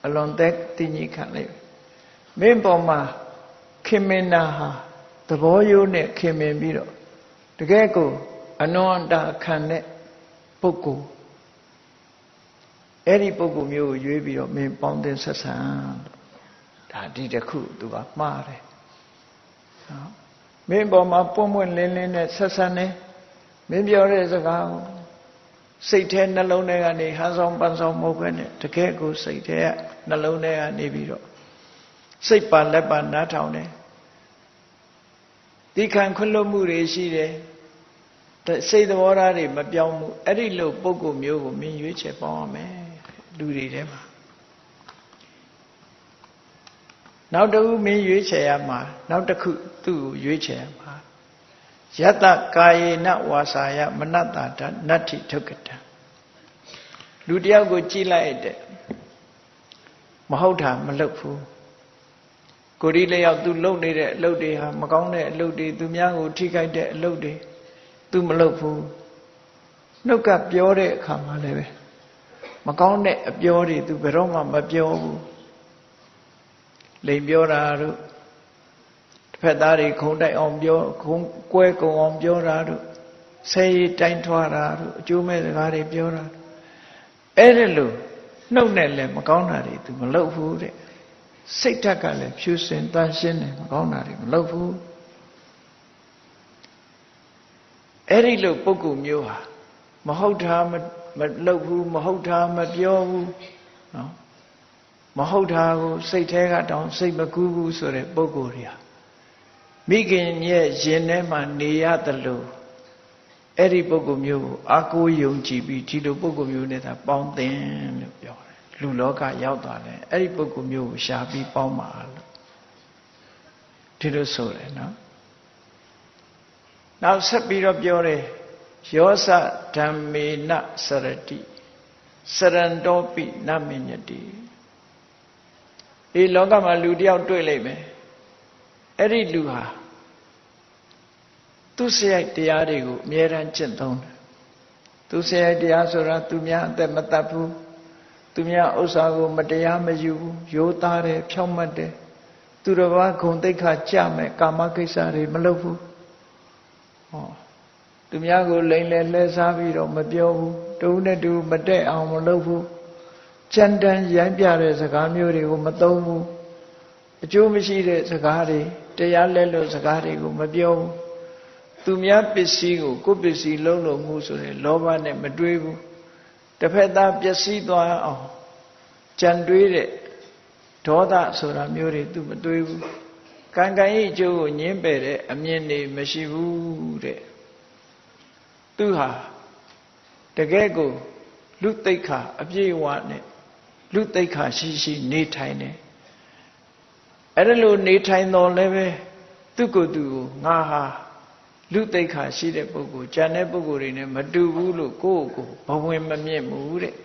အလွန်သဲကြီးခံလိမ့်မယ်မင်းပေါ်မှာခင်မင်နာဟာသဘောရိုးနဲ့ခင်မင်ပြီးတော့တကယ်ကိုအနွန်တာခံတဲ့ပုဂ္ဂိုလ်အဲ့ဒီပုဂ္ဂိုလ်မျိုးကိုရွေးပြီးတော့မင်းပေါင်းသင်ဆက်ဆံဒါဒီတစ်ခုသူကမှားတယ်နော်မင်းပေါ်မှာပွင့်ပွင့်လင်းလင်းနဲ့ဆက်ဆံနေမင်းပြောတဲ့စကားကိုစိတ်ထဲနှလုံးထဲကနေဟန်ဆောင်ပန်ဆောင်မဟုတ်ဘဲနဲ့တကယ်ကိုစိတ်ထဲကနှလုံးထဲကနေပြီးတော့စိတ်ပါလက်ပါနားထောင်တယ်ဒီခံခွင့်လွှတ်မှုတွေရှိတယ်စိတ်သဘောထားတွေမပြောင်းဘူးအဲ့ဒီလိုပုဂ္ဂိုလ်မျိုးကိုမင်းရွေးချယ်ပေါင်းရမယ်လူတွေထဲမှာနောက်တစ်ခုမင်းရွေးချယ်ရမှာနောက်တစ်ခုသူ့ကိုရွေးချယ်ရမှာယတ္တကာယေနဝါစာယမနတ္တာတနတ္ထိဒုက္ကတံလူတယောက်ကိုကြည့်လိုက်တဲ့မဟုတ်တာမလုပ်ဘူးကိုယ်ဒီလျောက်သူလုပ်နေတဲ့အလုပ်တွေဟာမကောင်းတဲ့အလုပ်တွေသူများကိုထိခိုက်တဲ့အလုပ်တွေသူမလုပ်ဘူးနှုတ်ကပြောတဲ့အခါမှာလည်းပဲမကောင်းတဲ့အပြောတွေသူဘယ်တော့မှမပြောဘူးလိမ်ပြောတာတို့တစ်ဖက်သားတွေခုံတိုက်အောင်ပြောခုံကွဲကုံအောင်ပြောတာတို့ဆဲရီတိုင်းထွားတာတို့အကျိုးမဲ့စကားတွေပြောတာအဲ့ဒါလို့နှုတ်နဲ့လည်းမကောင်းတာတွေသူမလုပ်ဘူးတဲ့စိတ်ဓာတ်ကလည်းဖြူစင်တန်ရှင်းတယ်မကောင်းတာတွေမလုပ်ဘူးအဲ့ဒီလိုပုဂ္ဂိုလ်မျိုးဟာမဟုတ်တာမလုပ်ဘူးမဟုတ်တာမပြောဘူးနော်မဟုတ်တာကိုစိတ်ထဲကတောင်စိတ်မကူးဘူးဆိုတဲ့ပုဂ္ဂိုလ်တွေဟာမိခင်ရဲ့ရင်ထဲမှာနေရတယ်လို့အဲ့ဒီပုဂ္ဂိုလ်မျိုးကိုအာကိုယုံကြည်ပြီးဒီလိုပုဂ္ဂိုလ်မျိုးနဲ့သာပေါင်းသင်လို့ပြောတယ်လူလောကရောက်သွားတယ်အဲ့ဒီပုဂ္ဂိုလ်မျိုးကိုရှားပြီးပေါင်းပါလို့ဒီလိုဆိုတယ်နော်နောက်ဆက်ပြီးတော့ပြောတယ်ယောသဓမ္မေနစရတိစရန္တောပိနမညတိဒီလောကမှာလူတယောက်တွေ့လိမ့်မယ်အဲ့ဒီလူဟာသူစရိုက်တရားတွေကိုအမြဲတမ်းကျင့်သုံးတယ်သူစရိုက်တရားဆိုတာသူများအသက်မတတ်ဘူးသူများဥစ္စာကိုမတရားမယူဘူးရိုးသားတယ်ဖြောင့်မတ်တယ်သူတစ်ပါးဂုဏ်သိက္ခာကြမဲ့ကာမကိစ္စတွေမလုပ်ဘူးသူများကိုလိမ်လည်လှည့်စားပြီးတော့မပြောဘူးတူနဲ့တူမတက်အောင်မလုပ်ဘူးကြမ်းတမ်းရိုင်းပြတဲ့စကားမျိုးတွေကိုမသုံးဘူးအကျိုးမရှိတဲ့စကားတွေတရားလက်လို့စကားတွေကိုမပြောဘူးသူများပစ္စည်းကိုကိုယ်ပစ္စည်းလုံးလို့မှုဆိုတဲ့လောဘနဲ့မတွေးဘူးတစ်ဖက်သားပျက်စီးသွားအောင်ကြံတွေးတဲ့ဒေါသဆိုတာမျိုးတွေသူမတွေးဘူးကံကံရဲ့အကျိုးကိုညှင်းပယ်တဲ့အမြင်တွေမရှိဘူးတဲ့သူဟာတကယ်ကိုလူသိက္ခာအပြည့်အဝနဲ့လူသိက္ခာရှိရှိနေထိုင်တယ်အဲ့ဒါလို့နေထိုင်တော်လည်းပဲသူကိုယ်သူကိုငါဟာလူသိက္ခာရှိတဲ့ပုဂ္ဂိုလ်ဉာဏ်တဲ့ပုဂ္ဂိုလ်တွေနဲ့မတူဘူးလို့ကိုယ့်ကိုဘဝင်မမြင့်ဘူးတဲ့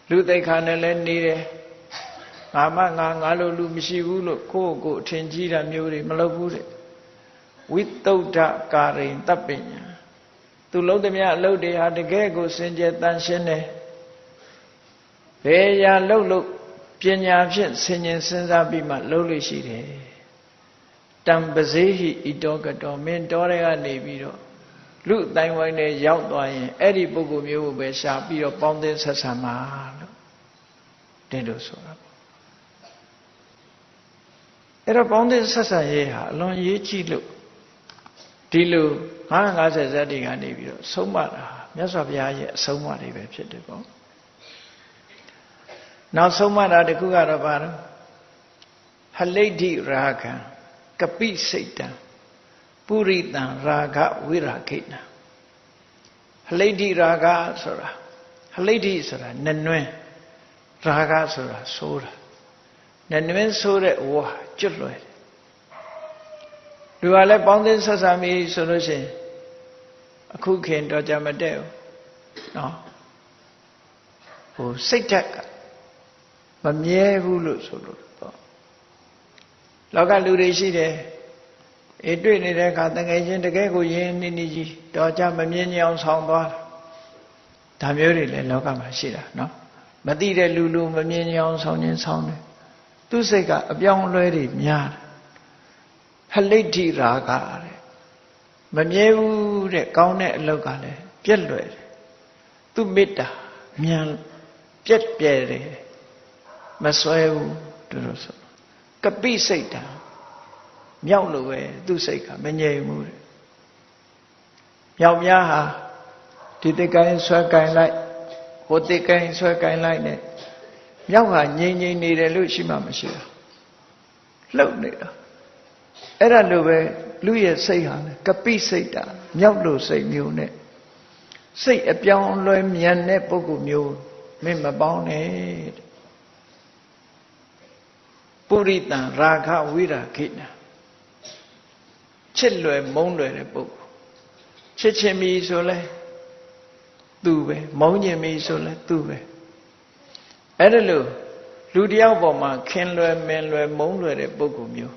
လူသိက္ခာနဲ့လည်းနေတယ်ငါလို့လူမရှိဘူးလို့ကိုယ့်ကိုအထင်ကြီးတာမျိုးတွေမလုပ်ဘူးတဲ့ဝိသုဒ္ဓကာရိန်တပ္ပညာသူလုံးသမျှအလုပ်တွေဟာတကယ်ကိုစင်ကြယ်တန်ရှင်းတယ် ဘယ်ရာလှုပ်လို့ပညာဖြင့်ဆင်ញင်စဉ်းစားပြီးမှလှုပ်လို့ရှိတယ်တံပဇေဟိဣတောကတောမင်းတောတွေကနေပြီးတော့လူအတိုင်းဝိုင်းနဲ့ရောက်သွားရင်အဲ့ဒီပုဂ္ဂိုလ်မျိုးကိုပဲရှာပြီးတော့ပေါင်းသင်းဆက်ဆံပါလို့ဒီလိုဆိုတာအဲ့တော့ပေါင်းသင်းဆက်ဆံရေးဟာအလွန်ရေးကြည့်လို့ဒီလို950ဇတ်တွေကနေပြီးတော့ဆုံးမတာမြတ်စွာဘုရားရဲ့အဆုံးအမတွေပဲဖြစ်တယ်ပေါ့နောက်ဆုံးမတာတခုကတော့ဘာလို့ဟလိဋ္ဌိရာဂံကပိစိတ်တံပုရိတံရာဂဝိရာခိတံဟလိဋ္ဌိရာဂဆိုတာဟလိဋ္ဌိဆိုတာနနွင်းရာဂဆိုတာဆိုးတာနနွင်းဆိုးတဲ့ဝါကျွတ်လွယ်တယ်လူကလည်းပေါင်းသင်းဆက်ဆံပြီဆိုလို့ရှိရင်အခုခင်တော့ကြမတည့်ဘူးနော်ဟိုစိတ်ဓာတ်ကမမြဲဘူးလို့ဆိုလို့ပေါ့လောကလူတွေရှိတယ်အေးတွေ့နေတဲ့အခါတကယ်ချင်းတကယ်ကိုယဉ်နေနေကြီးတော့ကြမမြင်ကြအောင်ဆောင်သွားဒါမျိုးတွေလည်းလောကမှာရှိတာနော်မသိတဲ့လူလူမမြင်ကြအောင်ဆောင်ခြင်းဆောင်တယ်သူစိတ်ကအပြောင်းအလဲတွေများတယ်ဟလိဋ္ဌိရာဂတဲ့မမြဲဘူးတဲ့ကောင်းတဲ့အလုပ်ကလည်းပြက်လွယ်တယ်သူမေတ္တာမြန်ပြက်ပြဲတယ်မစွဲဘူးတို့လို့ဆိုကပိစိတ်တံမြောက်လို့ပဲသူစိတ်ကမငြိမ်ဘူးတဲ့မြောက်များဟာဒီတိတ်ကိုင်းဆွဲကိုင်းလိုက်ဟိုတိတ်ကိုင်းဆွဲကိုင်းလိုက်နဲ့မြောက်ဟာငြိမ်ငြိမ်နေတယ်လို့ရှိမှမရှိဘူးလှုပ်နေတာအဲ့ဒါလိုပဲလူရဲ့စိတ်ဟာကပိစိတ်တာမြောက်လို့စိတ်မျိုးနဲ့စိတ်အပြောင်းအလဲမြန်တဲ့ပုဂ္ဂိုလ်မျိုးမင်းမပေါင်းနဲ့ပုရိတံရာဂဝိရာခိတံချစ်လွယ်မုန်းလွယ်တဲ့ပုဂ္ဂိုလ်ချစ်ချင်းပြီဆိုလဲသူပဲမုန်းခြင်းပြီဆိုလဲသူပဲအဲ့ဒါလို့လူတယောက်ပေါ်မှာခင်လွယ်မင်လွယ်မုန်းလွယ်တဲ့ပုဂ္ဂိုလ်မျိုး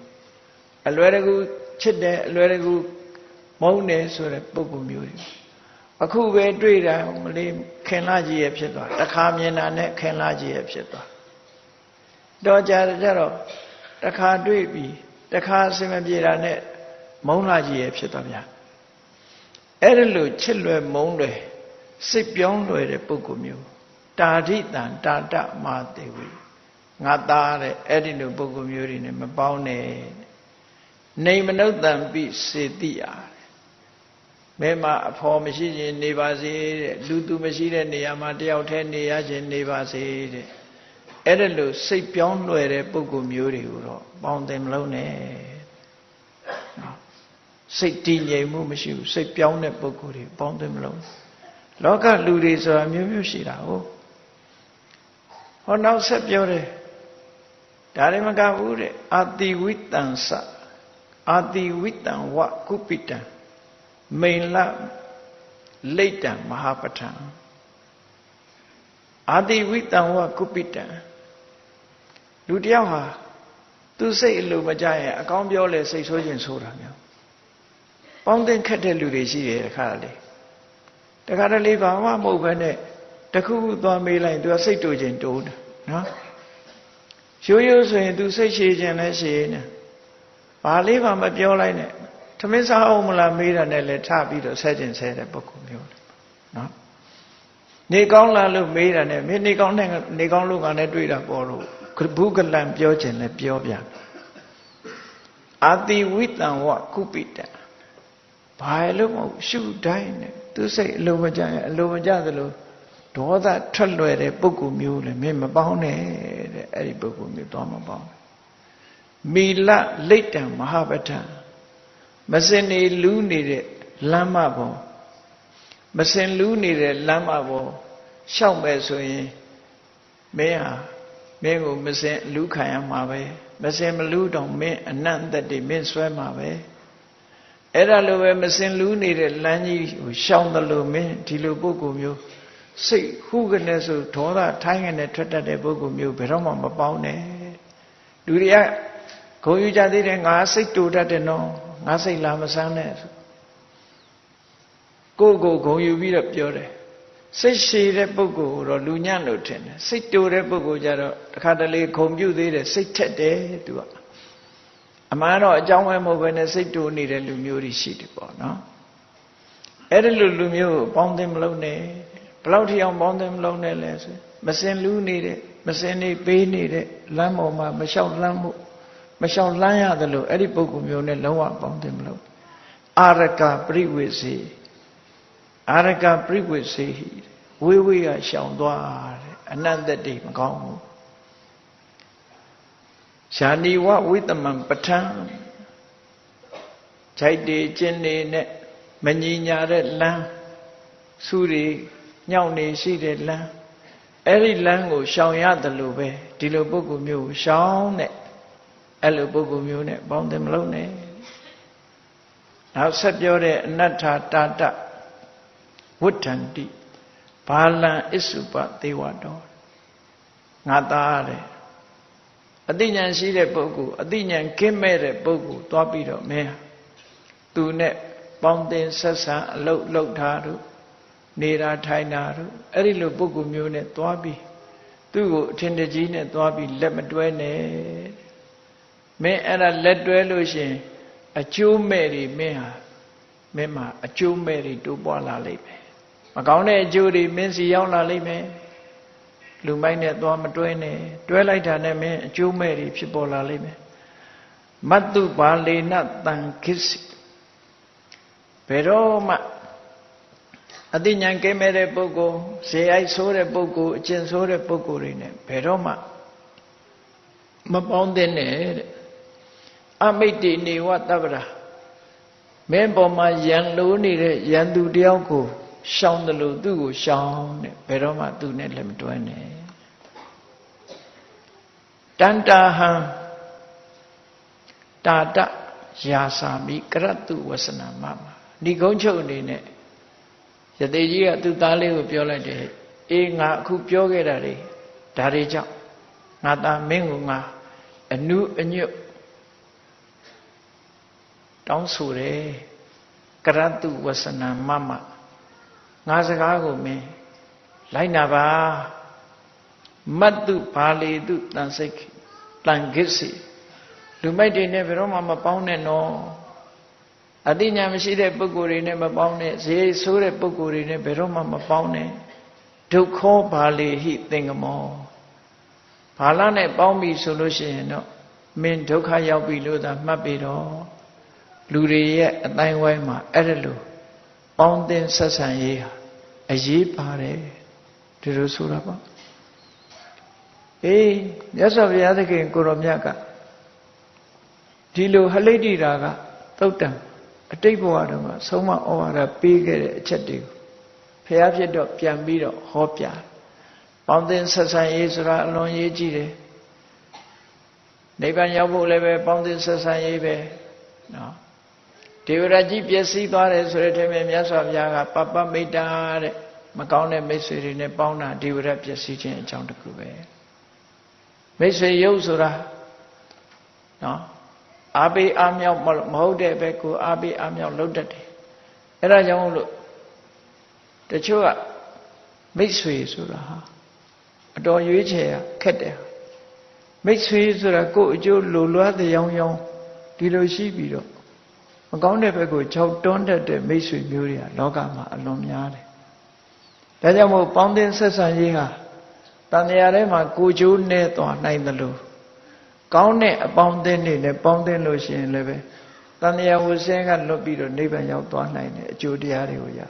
အလွယ်တကူချစ်တယ်အလွယ်တကူမုန်းတယ်ဆိုတဲ့ပုဂ္ဂိုလ်မျိုးတွေအခုပဲတွေ့တာမလေးခင်လာကြီးရဲ့ဖြစ်သွားတခါမြင်တာနဲ့ခင်လာကြီးရဲ့ဖြစ်သွားတော့ကြတော့တခါတွေ့ပြီးတခါအစင်မပြေတာနဲ့မုန်းလာကြီးရဲ့ဖြစ်သွားဗျာအဲ့ဒါလို့ချစ်လွယ်မုန်းလွယ်စိတ်ပြောင်းလွယ်တဲ့ပုဂ္ဂိုလ်မျိုးတာဓိတံတာတမာတေဝိငါသားတဲ့အဲ့ဒီလိုပုဂ္ဂိုလ်မျိုးတွေနဲ့မပေါင်းနဲ့နေမနုဿံပိစေတိယမဲမှာအဖော်မရှိခြင်းနေပါစေတဲ့လူသူမရှိတဲ့နေရာမှာတယောက်တည်းနေရခြင်းနေပါစေတဲ့အဲ့ဒါလို့စိတ်ပြောင်းလွယ်တဲ့ပုဂ္ဂိုလ်မျိုးတွေကိုတော့ပေါင်းတယ်မလုံးနဲ့စိတ်တည်ငြိမ်မှုမရှိဘူးစိတ်ပြောင်းတဲ့ပုဂ္ဂိုလ်တွေပေါင်းတယ်မလုံးလောကလူတွေဆိုတာမျိုးမျိုးရှိတာဟုတ်ဟောနောက်ဆက်ပြောတယ်ဒါလည်းမကဘူးတဲ့အာတိဝိတံစအာတိဝိတံဝကုပိတံမိန်လလိတ်တံမဟာပဋ္ဌံအာတိဝိတံဝကုပိတံလူတယောက်ဟာသူစိတ်အလိုမကျရင်အကောင်းပြောလဲစိတ်ဆိုးခြင်းဆိုတာမျိုးပေါင်းသင်းခက်တဲ့လူတွေရှိတယ်တခါလေတခါတလေဘာမှမဟုတ်ဘဲနဲ့တခုခုသွားမေးလိုက်သူကစိတ်တူခြင်းတိုးတယ်နော်ရိုးရိုးဆိုရင်သူစိတ်ရှည်ခြင်းလည်းရှည်နေဘာလေးမှမပြောလိုက်နဲ့သမင်းစားအောင်မလားမေးတာနဲ့လည်းထပြီးတော့ဆဲခြင်းဆဲတဲ့ပုဂ္ဂိုလ်မျိုးနော်နေကောင်းလားလို့မေးတာနဲ့မင်းနေကောင်းတဲ့နေကောင်းလို့ကလည်းတွေ့တာပေါ်လို့ဘုကလံပြောခြင်းလည်းပြောပြန်အာတိဝိတံဝကုပိတံဘာလို့မဟုတ်ရှုတိုင်းနဲ့သူစိတ်အလိုမကျရင်အလိုမကျသလိုဒေါသထွက်လွယ်တဲ့ပုဂ္ဂိုလ်မျိုးလည်းမင်းမပေါင်းနဲ့တဲ့အဲ့ဒီပုဂ္ဂိုလ်မျိုးတော့မပေါင်းမီလလိတ်တံမဟာပဋ္ဌံမစင်နေလူးနေတဲ့လမ်းမပေါ်မစင်လူးနေတဲ့လမ်းမပေါ်ရှောက်မဲ့ဆိုရင်မင်းဟာမင်းကိုမစင်လူးခံရမှာပဲမစင်မလူးတော့မင်းအနန္တတ္တိမင်းဆွဲမှာပဲအဲ့ဒါလိုပဲမစင်လူးနေတဲ့လမ်းကြီးကိုရှောင်တယ်လို့မင်းဒီလိုပုဂ္ဂိုလ်မျိုးစိတ်ခုကနေဆိုဒေါသထိုင်းကနေထွက်တတ်တဲ့ပုဂ္ဂိုလ်မျိုးဘယ်တော့မှမပေါင်းနဲ့လူတွေကဂုဏ်ယူကြသေးတယ်ငါစိတ်တူတတ်တယ်နော်ငါစိတ်လာမဆန်းနဲ့ကိုယ်ကိုဂုဏ်ယူပြီးတော့ပြောတယ် စိတ်ရှည်တဲ့ပုဂ္ဂိုလ်တော့လူညံ့လို့ထင်တယ်စိတ်တိုတဲ့ပုဂ္ဂိုလ်ကြတော့တခါတလေခုံပြုတ်သေးတယ်စိတ်ထက်တယ်သူကအမှန်တော့အကြောင်းပဲမဟုတ်ဘဲနဲ့စိတ်တိုနေတဲ့လူမျိုးတွေရှိတယ်ပေါ့နော်အဲ့ဒီလူမျိုးကိုပေါင်းသင်းမလုပ်နဲ့ဘယ်လောက်ထိအောင်ပေါင်းသင်းမလုပ်နဲ့လဲဆိုမစင်လူးနေတဲ့မစင်နေပေးနေတဲ့လမ်းပေါ်မှာမလျှောက်လမ်းမှုမလျှောက်လမ်းရတယ်လို့အဲ့ဒီပုဂ္ဂိုလ်မျိုးနဲ့လုံးဝပေါင်းသင်းမလုပ်အာရကပရိဝေစေအာရကပရိဝေစေဟိဝေးဝေးကရှောင်သွားတဲ့အနတ္တတိမကောင်းဘူးရှာနိဝဝိတမံပဋ္ဌံခြိုက်တေကျင်းနေနဲ့မညီညာတဲ့လမ်းစုတွေညောင်းနေရှိတဲ့လမ်းအဲ့ဒီလမ်းကိုရှောင်ရတယ်လို့ပဲဒီလိုပုဂ္ဂိုလ်မျိုးကိုရှောင်တဲ့အဲ့လိုပုဂ္ဂိုလ်မျိုးနဲ့ပေါင်းတယ်မလုပ်နဲ့နောက်ဆက်ပြောတဲ့အနတ္ထာတာတဝဋ္ဌန္တိဘာလံအစ္စုပသေဝတောငါသားတဲ့အသိဉာဏ်ရှိတဲ့ပုဂ္ဂိုလ်အသိဉာဏ်ကင်းမဲ့တဲ့ပုဂ္ဂိုလ်သွားပြီးတော့မင်းသူနဲ့ပေါင်းတင်ဆက်ဆံအလုပ်လုပ်တာတို့နေတာထိုင်တာတို့အဲ့ဒီလိုပုဂ္ဂိုလ်မျိုးနဲ့သွားပြီးသူ့ကိုအထင်တကြီးနဲ့သွားပြီးလက်မတွဲနဲ့မင်းအဲ့ဒါလက်တွဲလို့ရှိရင်အကျိုးမဲ့တွေမင်းမှာအကျိုးမဲ့တွေတိုးပွားလာလိမ့်မယ်မကောင်းတဲ့အကျိုးတွေမင်းစီရောက်လာလိမ့်မယ်လူမိုက်နဲ့သွားမတွဲနဲ့တွဲလိုက်တာနဲ့မင်းအကျိုးမဲ့တွေဖြစ်ပေါ်လာလိမ့်မယ်မတ္တုပါလေနတံခိစီဘယ်တော့မှအသိဉာဏ်ကဲမဲ့တဲ့ပုဂ္ဂိုလ်ဇေယိုက်ဆိုးတဲ့ပုဂ္ဂိုလ်အကျင့်ဆိုးတဲ့ပုဂ္ဂိုလ်တွေနဲ့ဘယ်တော့မှမပေါင်းသင့်နဲ့တဲ့အမိတ္တိနေဝတပ္ပရာမင်းပေါ်မှာယံလိုးနေတဲ့ယံသူတယောက်ကိုရှောင်တယ်လို့သူ့ကိုရှောင်တဲ့ဘယ်တော့မှသူ့နဲ့လည်းမတွဲနဲ့တန်တာဟံတာတယာစာမိကရတုဝဆနာမမဒီကုန်းချုပ်အနေနဲ့ယသိကြီးကသူ့သားလေးကိုပြောလိုက်တယ်အေးငါအခုပြောခဲ့တာတွေဒါတွေကြောင့်ငါသားမင်းကိုငါအနုအညွတ်တောင်းဆိုတယ်ကရတုဝဆနာမမငါစကားကိုမင်းလိုက်နာပါမတ္တုဘာလေတုတန်စိတ်တန်ဂစ္စီလူမိုက်တွေနဲ့ဘယ်တော့မှမပေါင်းနဲ့နော်အတိညာမရှိတဲ့ပုဂ္ဂိုလ်တွေနဲ့မပေါင်းနဲ့ဈေးဆိုးတဲ့ပုဂ္ဂိုလ်တွေနဲ့ဘယ်တော့မှမပေါင်းနဲ့ဒုက္ခောဘာလေဟိသင်္ကမောဘာလနဲ့ပေါင်းပြီဆိုလို့ရှိရင်တော့မင်းဒုက္ခရောက်ပြီလို့သာမှတ်ပြီတော့လူတွေရဲ့အတိုင်းဝိုင်းမှာအဲ့ဒါလို့ပေါင်းသင်ဆက်ဆံရေးဟာအရေးပါတယ်ဒီလိုဆိုတာပေါ့အေးမြတ်စွာဘုရားသခင်ကိုရောမြတ်ကဒီလိုဟလိတ္တိရာကသုတ်တံအတိတ်ဘဝတုန်းကဆုံးမဩဝါဒပေးခဲ့တဲ့အချက်တွေကိုဘုရားဖြစ်တော့ပြန်ပြီးတော့ဟောပြပေါင်းသင်ဆက်ဆံရေးဆိုတာအလွန်ရေးကြည့်တယ်နိဗ္ဗာန်ရောက်ဖို့လည်းပဲပေါင်းသင်ဆက်ဆံရေးပဲနော်ဒေဝရကြီးပျက်စီးသွားတယ်ဆိုတဲ့ထဲမှာမြတ်စွာဘုရားကပပမိတ်တာတဲ့မကောင်းတဲ့မိတ်ဆွေတွေနဲ့ပေါင်းတာဒေဝရပျက်စီးခြင်းအကြောင်းတစ်ခုပဲမိတ်ဆွေရုပ်ဆိုတာနော်အာပေအာမြောက်မဟုတ်တဲ့ဘက်ကိုအာပေအာမြောက်လုပ်တတ်တယ်အဲ့ဒါကြောင့်လို့တချို့ကမိတ်ဆွေဆိုတာဟာအတော်ရွေးချယ်ခက်တယ်မိတ်ဆွေဆိုတာကိုယ့်အကျိုးလိုလားတဲ့ရောင်းဒီလိုရှိပြီးတော့မကောင်းတဲ့ဘက်ကိုခြောက်တွန်းတတ်တဲ့မိတ်ဆွေမျိုးတွေကလောကမှာအလွန်များတယ်ဒါကြောင့်မို့ပေါင်းသင်းဆက်ဆံရေးဟာတန်တရားထဲမှာကိုကျိုးနဲ့သွားနိုင်တယ်လို့ကောင်းတဲ့အပေါင်းအသင်းတွေနဲ့ပေါင်းသင်းလို့ရှိရင်လည်းပဲတန်တရားဝဆင်းကလွတ်ပြီးတော့နိဗ္ဗာန်ရောက်သွားနိုင်တဲ့အကျိုးတရားတွေကိုရ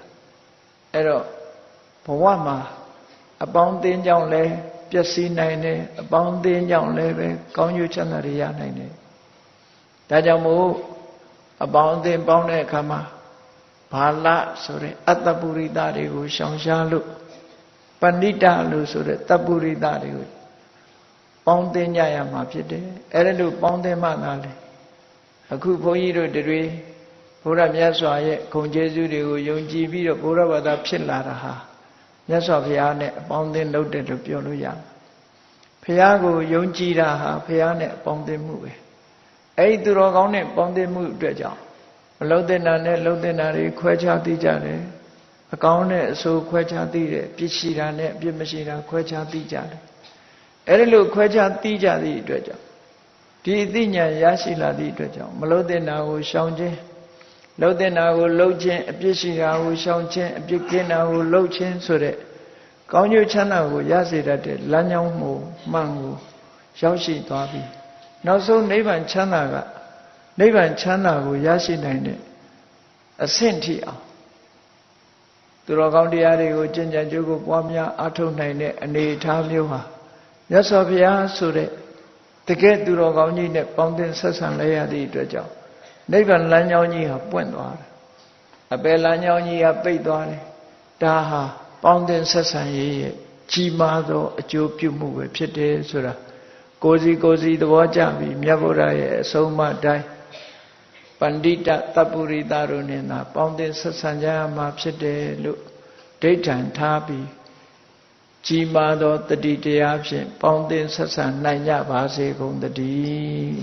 အဲ့တော့ဘဝမှာအပေါင်းအသင်းကြောင့်လည်းပျက်စီးနိုင်တယ်အပေါင်းအသင်းကြောင့်လည်းပဲကောင်းကျိုးချမ်းသာတွေရနိုင်တယ်ဒါကြောင့်မို့အပေါင်းအသင်းပေါင်းတဲ့အခါမှာဘာလဆိုတဲ့အတ္တပုရိသတွေကိုရှောင်ရှားလို့ပဏိတလို့ဆိုတဲ့တပ္ပုရိသတွေကိုပေါင်းသင်းကြရမှာဖြစ်တယ်အဲ့ဒါလို့ပေါင်းသင်းမှသာလေအခုဘုန်းကြီးတို့တွေဘုရားမြတ်စွာရဲ့ဂုဏ်ကျေးဇူးတွေကိုယုံကြည်ပြီးတော့ဘုရားဘာသာဖြစ်လာတာဟာမြတ်စွာဘုရားနဲ့အပေါင်းအသင်းလုပ်တယ်လို့ပြောလို့ရတယ်ဘုရားကိုယုံကြည်တာဟာဘုရားနဲ့အပေါင်းအသင်းမှုပဲအဲ့ဒီသူတော်ကောင်းနဲ့ပေါင်းသင်းမှုအတွက်ကြောင့်မလုံးတဲ့နာနဲ့လုံးတဲ့နာတွေခွဲခြားသိကြတယ် အကောင်းနဲ့အဆိုးခွဲခြားသိတယ်ပြစ်ရှိတာနဲ့အပြစ်မရှိတာခွဲခြားသိကြတယ်အဲ့ဒီလိုခွဲခြားသိကြသည့်အတွက်ကြောင့်ဒီအသိဉာဏ်ရရှိလာသည့်အတွက်ကြောင့်မလို့တဲ့နာကိုရှောင်ခြင်းလို့တဲ့နာကိုလှုပ်ခြင်းအပြစ်ရှိတာကိုရှောင်ခြင်းအပြစ်ကင်းတာကိုလှုပ်ခြင်းဆိုတဲ့ကောင်းကျိုးချမ်းသာကိုရစေတတ်တဲ့လမ်းကြောင်းမှုမှန်ကိုရောက်ရှိသွားပြီနောက်ဆုံးနိဗ္ဗာန်ချမ်းသာကနိဗ္ဗာန်ချမ်းသာကိုရရှိနိုင်တဲ့အဆင့်ထိအောင်သူတော်ကောင်းတရားတွေကိုကျင့်ကြံကြိုးကိုပွားများအားထုတ်နိုင်တဲ့အနေအထားမျိုးဟာမြတ်စွာဘုရားဆိုတဲ့တကယ်သူတော်ကောင်းကြီးနဲ့ပေါင်းသင်းဆက်ဆံလဲရသည့်အတွက်ကြောင့်နိဗ္ဗာန်လမ်းကြောင်းကြီးဟာပွင့်သွားတယ်အပယ်လမ်းကြောင်းကြီးဟာပိတ်သွားတယ်ဒါဟာပေါင်းသင်းဆက်ဆံရေးရဲ့ကြီးမားသောအကျိုးပြုမှုပဲဖြစ်တယ်ဆိုတာကိုယ်စီသဘောကျပြီးမြတ်ဗုဒ္ဓရဲ့အဆုံးအမတိုင်းပန္တိတသပ္ပုရိသတို့နဲ့သာပေါင်းသင်းဆက်ဆံကြရမှာဖြစ်တယ်လို့ဒိဋ္ဌံထားပြီးကြီးမားသောတတိတရားဖြင့်ပေါင်းသင်းဆက်ဆံနိုင်ကြပါစေကုန်သတည်း